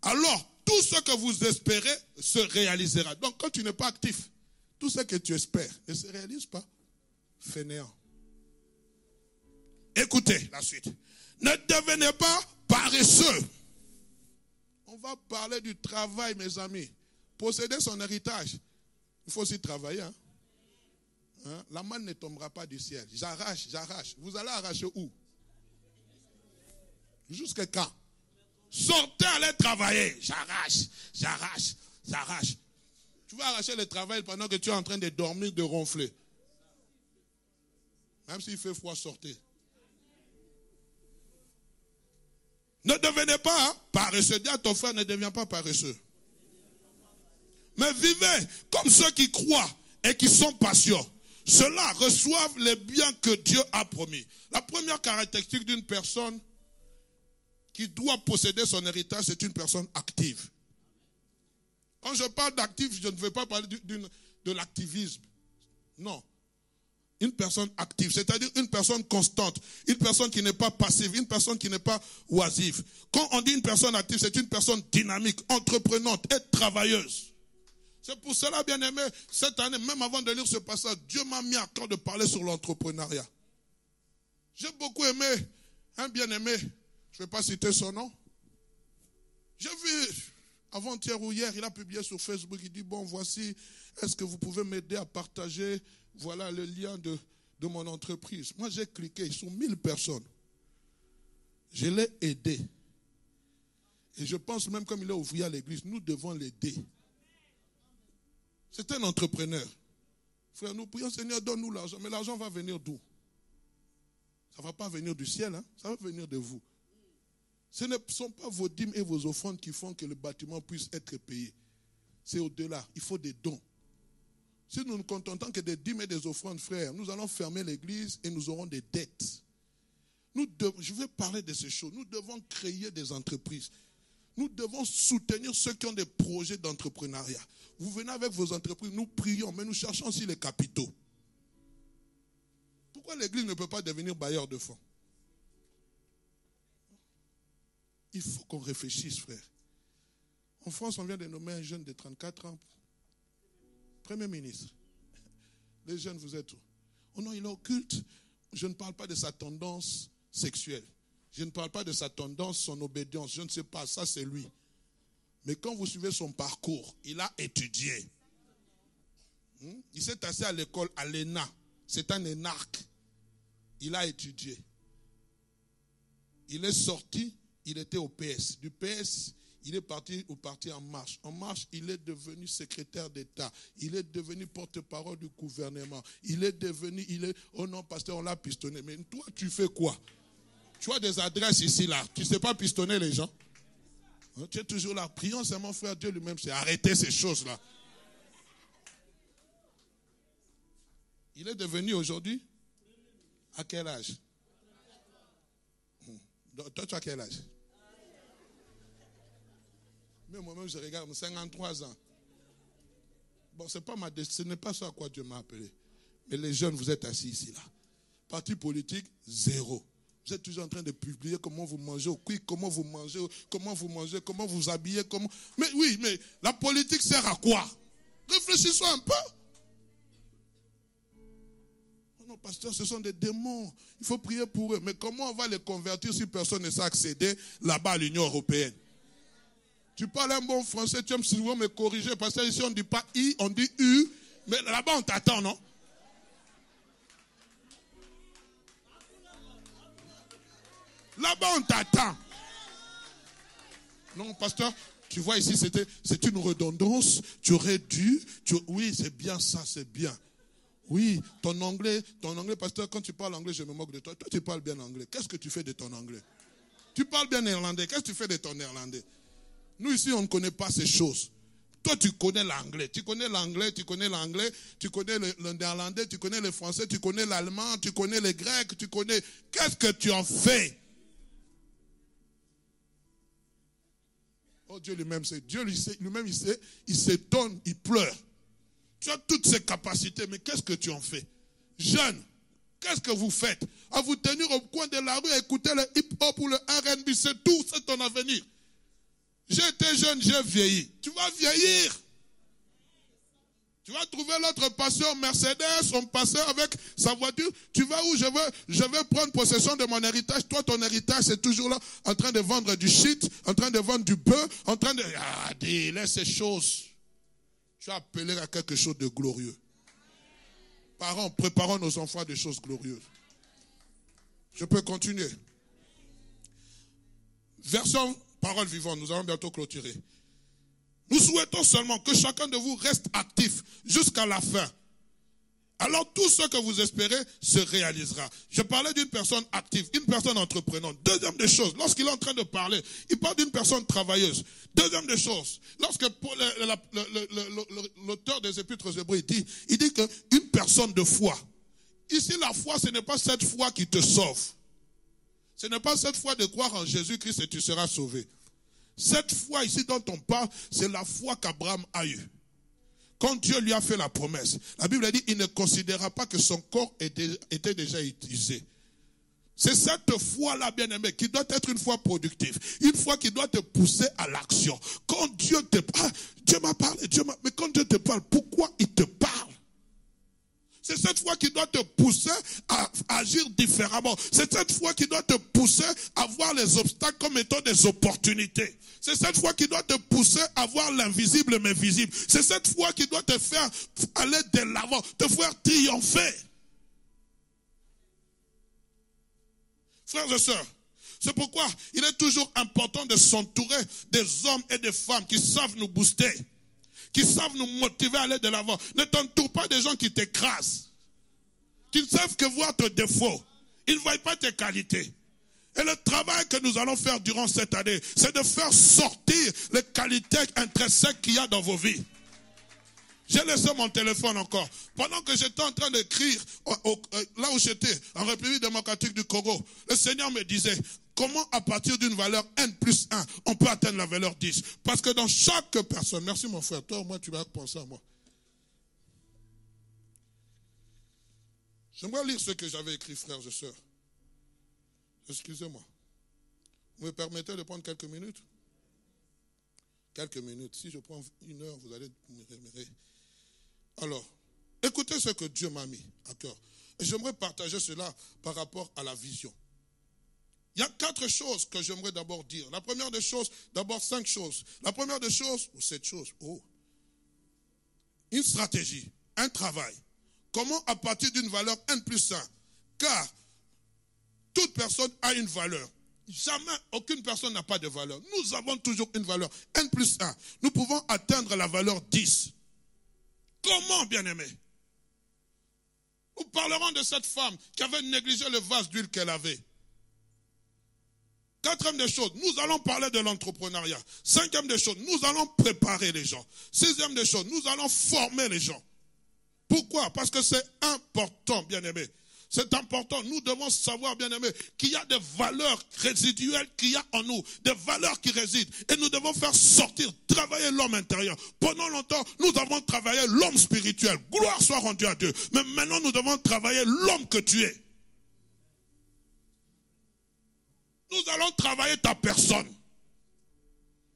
Alors, tout ce que vous espérez se réalisera. Donc, quand tu n'es pas actif, tout ce que tu espères ne se réalise pas. Fainéant. Écoutez la suite. Ne devenez pas paresseux. On va parler du travail, mes amis. Posséder son héritage, il faut aussi travailler. La manne ne tombera pas du ciel. J'arrache. Vous allez arracher où? Jusqu'à quand? Sortez, allez travailler. J'arrache. Tu vas arracher le travail pendant que tu es en train de dormir, de ronfler. Même s'il fait froid, sortez. Ne devenez pas paresseux. Dis à ton frère, ne deviens pas paresseux. Mais vivez comme ceux qui croient et qui sont patients. Ceux-là reçoivent les biens que Dieu a promis. La première caractéristique d'une personne qui doit posséder son héritage, c'est une personne active. Quand je parle d'actif, je ne veux pas parler de l'activisme. Non. Une personne active, c'est-à-dire une personne constante, une personne qui n'est pas passive, une personne qui n'est pas oisive. Quand on dit une personne active, c'est une personne dynamique, entreprenante et travailleuse. C'est pour cela, bien aimé, cette année, même avant de lire ce passage, Dieu m'a mis à cœur de parler sur l'entrepreneuriat. J'ai beaucoup aimé un bien-aimé, je ne vais pas citer son nom. J'ai vu, avant-hier ou hier, il a publié sur Facebook, il dit, bon, voici, est-ce que vous pouvez m'aider à partager, voilà le lien de mon entreprise. Moi, j'ai cliqué, ils sont 1000 personnes. Je l'ai aidé. Et je pense même comme il est ouvrier à l'église, nous devons l'aider. C'est un entrepreneur. Frère, nous prions, Seigneur, donne-nous l'argent. Mais l'argent va venir d'où? Ça ne va pas venir du ciel, hein? Ça va venir de vous. Ce ne sont pas vos dîmes et vos offrandes qui font que le bâtiment puisse être payé. C'est au-delà. Il faut des dons. Si nous ne contentons que des dîmes et des offrandes, frères, nous allons fermer l'église et nous aurons des dettes. Je vais parler de ces choses. Nous devons créer des entreprises. Nous devons soutenir ceux qui ont des projets d'entrepreneuriat. Vous venez avec vos entreprises, nous prions, mais nous cherchons aussi les capitaux. Pourquoi l'église ne peut pas devenir bailleur de fonds? Il faut qu'on réfléchisse, frère. En France, on vient de nommer un jeune de 34 ans Premier ministre. Les jeunes, vous êtes où? Oh non, il est occulte. Je ne parle pas de sa tendance sexuelle. Je ne parle pas de sa tendance, son obédience. Je ne sais pas, ça c'est lui. Mais quand vous suivez son parcours, il a étudié. Il s'est assis à l'école, à l'ENA. C'est un énarque. Il a étudié. Il est sorti, il était au PS. Du PS, il est parti au parti En Marche. En Marche, il est devenu secrétaire d'État. Il est devenu porte-parole du gouvernement. Oh non, pasteur, on l'a pistonné. Mais toi, tu fais quoi? Tu as des adresses ici, là. Tu ne sais pas pistonner les gens. Tu es toujours là. Prions seulement, frère, Dieu lui-même, c'est arrêter ces choses-là. Il est devenu aujourd'hui, à quel âge? Toi, tu as quel âge? Mais moi-même, je regarde, 53 ans. Bon, ce n'est pas ça à quoi Dieu m'a appelé. Mais les jeunes, vous êtes assis ici, là. Parti politique, zéro. Vous êtes toujours en train de publier comment vous mangez au quick, comment vous mangez, comment vous habillez, comment... Mais oui, mais la politique sert à quoi? Réfléchissons un peu. Oh non, pasteur, ce sont des démons. Il faut prier pour eux. Mais comment on va les convertir si personne ne sait accéder là-bas à l'Union européenne? Tu parles un bon français, tu aimes souvent me corriger, parce que ici on ne dit pas I, on dit U, mais là-bas on t'attend, non? Là-bas on t'attend. Non, pasteur, tu vois ici, c'est une redondance, tu aurais dû, oui, c'est bien ça, c'est bien. Oui, ton anglais, pasteur, quand tu parles anglais, je me moque de toi. Toi, tu parles bien anglais. Qu'est-ce que tu fais de ton anglais? Tu parles bien néerlandais, qu'est-ce que tu fais de ton néerlandais? Nous, ici, on ne connaît pas ces choses. Toi, tu connais l'anglais. Tu connais l'anglais, tu connais le néerlandais, tu connais le français, tu connais l'allemand, tu connais le grec, tu connais... Qu'est-ce que tu en fais? Oh, Dieu lui-même sait. Dieu lui-même, il s'étonne, il pleure. Tu as toutes ces capacités, mais qu'est-ce que tu en fais? Jeune, qu'est-ce que vous faites? À vous tenir au coin de la rue, à écouter le hip-hop ou le R&B, c'est tout, c'est ton avenir. J'ai été jeune, j'ai vieilli. Tu vas vieillir. Tu vas trouver l'autre pasteur Mercedes, son pasteur avec sa voiture. Tu vas où? Je veux prendre possession de mon héritage. Toi, ton héritage, c'est toujours là, en train de vendre du shit, en train de vendre du bœuf, en train de... Ah, laisse ces choses. Tu as appelé à quelque chose de glorieux. Parents, préparons nos enfants à des choses glorieuses. Je peux continuer. Version parole vivante, nous allons bientôt clôturer. Nous souhaitons seulement que chacun de vous reste actif jusqu'à la fin. Alors tout ce que vous espérez se réalisera. Je parlais d'une personne active, une personne entreprenante. Deuxième des choses, lorsqu'il est en train de parler, il parle d'une personne travailleuse. Deuxième des choses, lorsque l'auteur des Épîtres aux Hébreux il dit qu'une personne de foi. Ici, la foi, ce n'est pas cette foi qui te sauve. Ce n'est pas cette foi de croire en Jésus-Christ et tu seras sauvé. Cette foi ici dont on parle, c'est la foi qu'Abraham a eue. Quand Dieu lui a fait la promesse, la Bible a dit il ne considéra pas que son corps était déjà utilisé. C'est cette foi-là, bien-aimé, qui doit être une foi productive. Une foi qui doit te pousser à l'action. Quand Dieu te parle, Dieu m'a parlé, mais quand Dieu te parle, pourquoi il te parle? C'est cette foi qui doit te pousser à agir différemment. C'est cette foi qui doit te pousser à voir les obstacles comme étant des opportunités. C'est cette foi qui doit te pousser à voir l'invisible mais visible. C'est cette foi qui doit te faire aller de l'avant, te faire triompher. Frères et sœurs, C'est pourquoi il est toujours important de s'entourer des hommes et des femmes qui savent nous booster, qui savent nous motiver à aller de l'avant. Ne t'entoure pas des gens qui t'écrasent, qui ne savent que voir tes défauts. Ils ne voient pas tes qualités. Et le travail que nous allons faire durant cette année, c'est de faire sortir les qualités intrinsèques qu'il y a dans vos vies. J'ai laissé mon téléphone encore. Pendant que j'étais en train d'écrire, là où j'étais, en République démocratique du Congo, le Seigneur me disait, comment à partir d'une valeur N+1, on peut atteindre la valeur 10? Parce que dans chaque personne, merci mon frère, toi au moins tu vas penser à moi. J'aimerais lire ce que j'avais écrit, frères et sœurs. Excusez-moi. Vous me permettez de prendre quelques minutes? Quelques minutes. Si je prends 1 heure, vous allez me rémunérer. Alors, écoutez ce que Dieu m'a mis à cœur. Et j'aimerais partager cela par rapport à la vision. Il y a 4 choses que j'aimerais d'abord dire. La première des choses, d'abord 5 choses. La première des choses, ou 7 choses. Une stratégie, un travail. Comment à partir d'une valeur N+1? Car toute personne a une valeur. Jamais, aucune personne n'a pas de valeur. Nous avons toujours une valeur. N+1. Nous pouvons atteindre la valeur 10. Comment, bien-aimé? Nous parlerons de cette femme qui avait négligé le vase d'huile qu'elle avait. 4e des choses, nous allons parler de l'entrepreneuriat. 5e des choses, nous allons préparer les gens. 6e des choses, nous allons former les gens. Pourquoi? Parce que c'est important, bien-aimé. C'est important. Nous devons savoir, bien-aimés, qu'il y a des valeurs résiduelles qu'il y a en nous, des valeurs qui résident. Et nous devons faire sortir, travailler l'homme intérieur. Pendant longtemps, nous avons travaillé l'homme spirituel. Gloire soit rendue à Dieu. Mais maintenant, nous devons travailler l'homme que tu es. Nous allons travailler ta personne.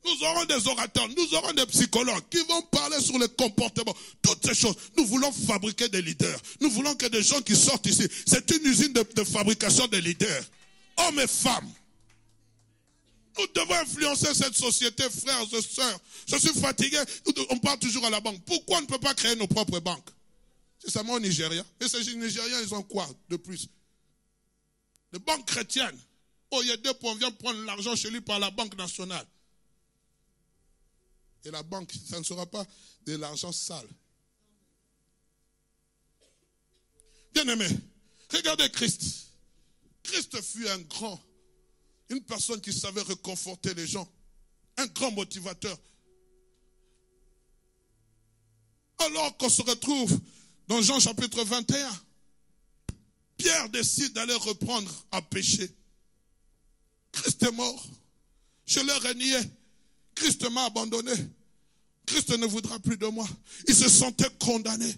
Nous aurons des orateurs, nous aurons des psychologues qui vont parler sur le comportement. Toutes ces choses. Nous voulons fabriquer des leaders. Nous voulons que des gens qui sortent ici. C'est une usine de fabrication de leaders. Hommes et femmes. Nous devons influencer cette société, frères et sœurs. Je suis fatigué. On parle toujours à la banque. Pourquoi on ne peut pas créer nos propres banques? C'est seulement au Nigeria. Et ces Nigériens, ils ont quoi de plus? Les banques chrétiennes. Oh, il y a 2 points. On vient prendre l'argent chez lui par la Banque nationale. Et la banque, ça ne sera pas de l'argent sale. Bien-aimé, regardez Christ. Christ fut une personne qui savait réconforter les gens. Un grand motivateur. Alors qu'on se retrouve dans Jean chapitre 21, Pierre décide d'aller reprendre à pécher. Christ est mort. Je l'ai renié. Christ m'a abandonné. Christ ne voudra plus de moi. Il se sentait condamné.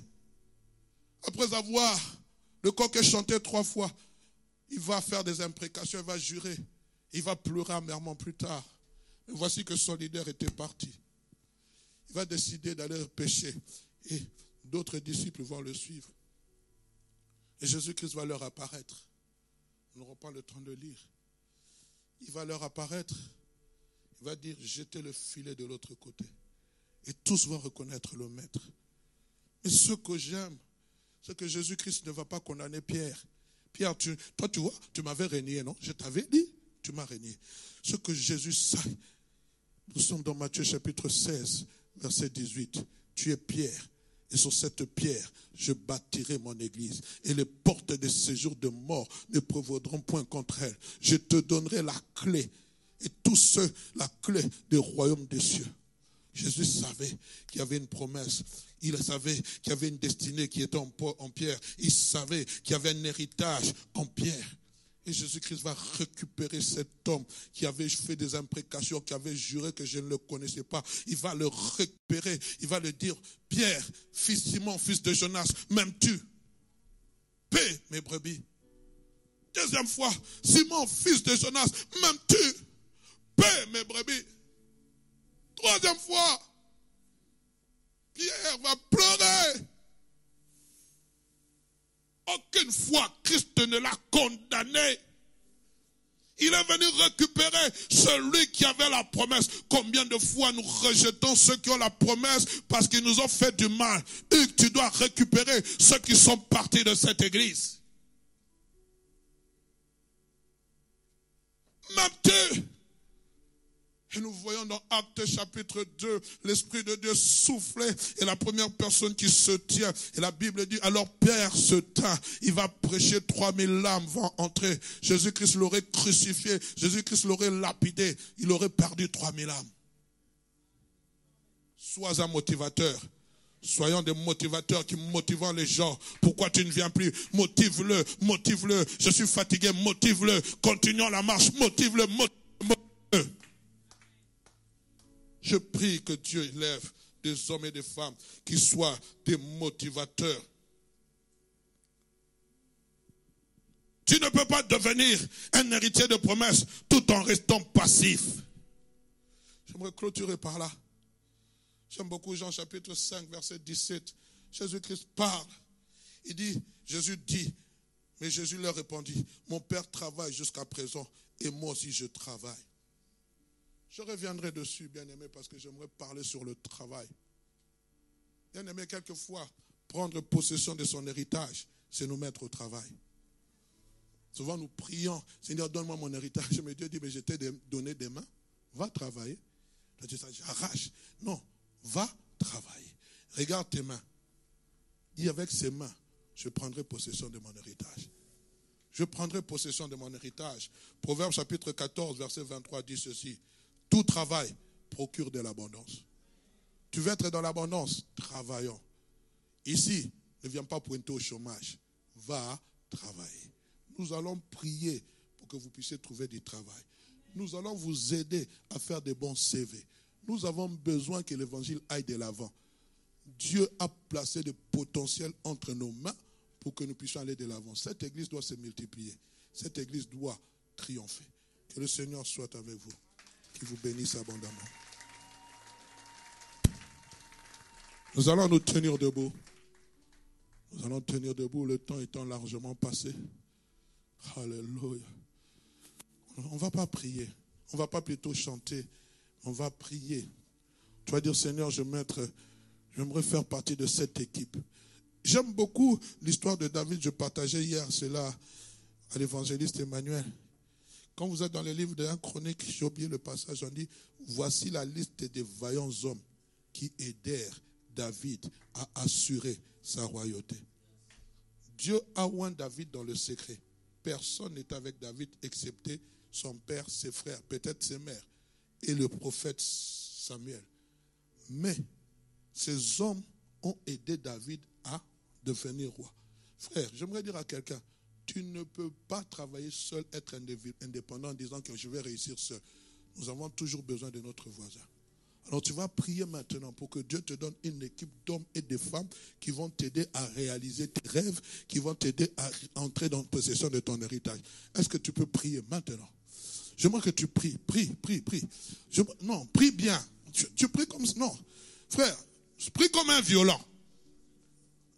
Après avoir le coq chanté 3 fois, il va faire des imprécations, il va jurer. Il va pleurer amèrement plus tard. Et voici que son leader était parti. Il va décider d'aller pécher. Et d'autres disciples vont le suivre. Et Jésus-Christ va leur apparaître. Nous n'aurons pas le temps de lire. Il va leur apparaître. Il va dire, jetez le filet de l'autre côté. Et tous vont reconnaître le maître. Mais ce que j'aime, c'est que Jésus-Christ ne va pas condamner Pierre. Pierre, toi tu vois, tu m'avais renié, non? Je t'avais dit, tu m'as renié. Ce que Jésus sait, nous sommes dans Matthieu chapitre 16, verset 18. Tu es Pierre. Et sur cette pierre, je bâtirai mon église. Et les portes des séjours de mort ne prévaudront point contre elle. Je te donnerai la clé. Et tous ceux, la clé du royaume des cieux. Jésus savait qu'il y avait une promesse. Il savait qu'il y avait une destinée qui était en Pierre. Il savait qu'il y avait un héritage en Pierre. Et Jésus-Christ va récupérer cet homme qui avait fait des imprécations, qui avait juré que je ne le connaissais pas. Il va le récupérer. Il va le dire, Pierre, fils Simon, fils de Jonas, m'aimes-tu? Paie mes brebis. Deuxième fois, Simon, fils de Jonas, m'aimes-tu? Paie mes brebis. Troisième fois, Pierre va pleurer. Aucune fois, Christ ne l'a condamné. Il est venu récupérer celui qui avait la promesse. Combien de fois nous rejetons ceux qui ont la promesse parce qu'ils nous ont fait du mal. Et tu dois récupérer ceux qui sont partis de cette église. m'aimes-tu? Et nous voyons dans Actes chapitre 2, l'Esprit de Dieu soufflait et la première personne qui se tient. Et la Bible dit, alors Pierre se tint, il va prêcher, 3000 âmes vont entrer. Jésus-Christ l'aurait crucifié, Jésus-Christ l'aurait lapidé, il aurait perdu 3000 âmes. Sois un motivateur. Soyons des motivateurs qui motivent les gens. Pourquoi tu ne viens plus? Motive-le, motive-le. Je suis fatigué, motive-le. Continuons la marche, motive-le, motive-le. Je prie que Dieu élève des hommes et des femmes qui soient des motivateurs. Tu ne peux pas devenir un héritier de promesses tout en restant passif. J'aimerais clôturer par là. J'aime beaucoup Jean chapitre 5, verset 17. Jésus-Christ parle. Jésus dit, mais Jésus leur répondit, mon Père travaille jusqu'à présent et moi aussi je travaille. Je reviendrai dessus, bien-aimé, parce que j'aimerais parler sur le travail. Bien-aimé, quelquefois, prendre possession de son héritage, c'est nous mettre au travail. Souvent, nous prions, Seigneur, donne-moi mon héritage. Mais Dieu dit, mais je t'ai donné des mains, va travailler. Là, Dieu dit, j'arrache. Non, va travailler. Regarde tes mains. Dis, avec ces mains, je prendrai possession de mon héritage. Je prendrai possession de mon héritage. Proverbe chapitre 14, verset 23 dit ceci. Tout travail procure de l'abondance. Tu veux être dans l'abondance? Travaillons. Ici, ne viens pas pointer au chômage. Va travailler. Nous allons prier pour que vous puissiez trouver du travail. Nous allons vous aider à faire des bons CV. Nous avons besoin que l'évangile aille de l'avant. Dieu a placé des potentiels entre nos mains pour que nous puissions aller de l'avant. Cette église doit se multiplier. Cette église doit triompher. Que le Seigneur soit avec vous. Qu'il vous bénisse abondamment. Nous allons nous tenir debout. Nous allons tenir debout, le temps étant largement passé. Alléluia. On ne va pas prier. On ne va pas plutôt chanter. On va prier. Tu vas dire, Seigneur, j'aimerais faire partie de cette équipe. J'aime beaucoup l'histoire de David. Je partageais hier cela à l'évangéliste Emmanuel. Quand vous êtes dans le livre de 1 Chronique, j'ai oublié le passage, on dit, voici la liste des vaillants hommes qui aidèrent David à assurer sa royauté. Dieu a oint David dans le secret. Personne n'est avec David excepté son père, ses frères, peut-être ses mères et le prophète Samuel. Mais ces hommes ont aidé David à devenir roi. Frère, j'aimerais dire à quelqu'un, tu ne peux pas travailler seul, être indépendant en disant que je vais réussir seul. Nous avons toujours besoin de notre voisin. Alors tu vas prier maintenant pour que Dieu te donne une équipe d'hommes et de femmes qui vont t'aider à réaliser tes rêves, qui vont t'aider à entrer dans la possession de ton héritage. Est-ce que tu peux prier maintenant? J'aimerais que tu pries, prie. Non, prie bien. Tu pries comme ça. Non, frère, prie comme un violent.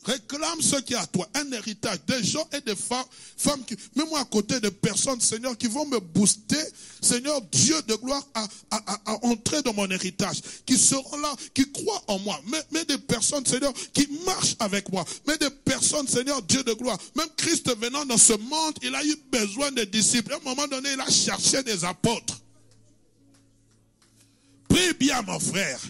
Réclame ce qui est à toi, un héritage, des gens et des femmes qui, mets-moi à côté de personnes, Seigneur, qui vont me booster, Seigneur, Dieu de gloire, à entrer dans mon héritage, qui seront là, qui croient en moi, mais des personnes, Seigneur, qui marchent avec moi, mais des personnes, Seigneur, Dieu de gloire. Même Christ venant dans ce monde, il a eu besoin de disciples. À un moment donné, il a cherché des apôtres. Prie bien, mon frère.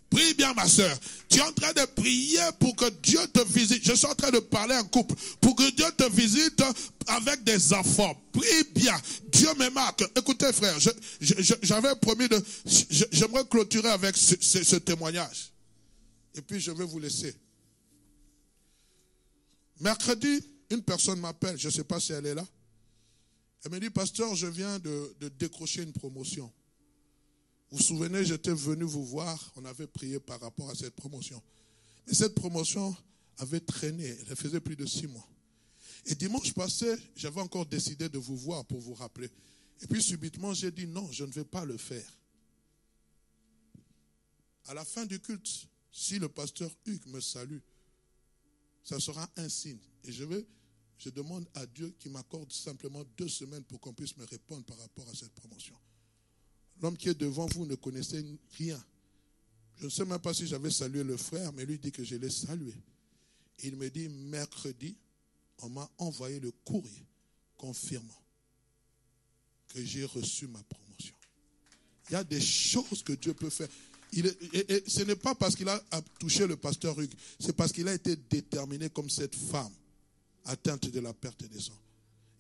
Prie bien, ma soeur. Tu es en train de prier pour que Dieu te visite. Je suis en train de parler en couple. Pour que Dieu te visite avec des enfants. Prie bien. Dieu me marque. Écoutez, frère, j'avais promis j'aimerais clôturer avec ce témoignage. Et puis, je vais vous laisser. Mercredi, une personne m'appelle. Je ne sais pas si elle est là. Elle me dit, pasteur, je viens de décrocher une promotion. Vous vous souvenez, j'étais venu vous voir, on avait prié par rapport à cette promotion. Et cette promotion avait traîné, elle faisait plus de 6 mois. Et dimanche passé, j'avais encore décidé de vous voir pour vous rappeler. Et puis subitement, j'ai dit non, je ne vais pas le faire. À la fin du culte, si le pasteur Hugues me salue, ça sera un signe. Et je demande à Dieu qu'il m'accorde simplement 2 semaines pour qu'on puisse me répondre par rapport à cette promotion. L'homme qui est devant vous ne connaissait rien. Je ne sais même pas si j'avais salué le frère, mais lui dit que je l'ai salué. Il me dit, mercredi, on m'a envoyé le courrier confirmant que j'ai reçu ma promotion. Il y a des choses que Dieu peut faire. Et ce n'est pas parce qu'il a touché le pasteur Hugues, c'est parce qu'il a été déterminé comme cette femme atteinte de la perte des sangs.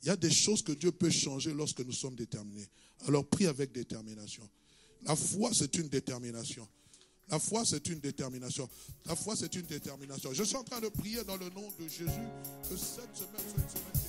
Il y a des choses que Dieu peut changer lorsque nous sommes déterminés. Alors prie avec détermination. La foi, c'est une détermination. La foi, c'est une détermination. La foi, c'est une détermination. Je suis en train de prier dans le nom de Jésus que cette semaine soit une semaine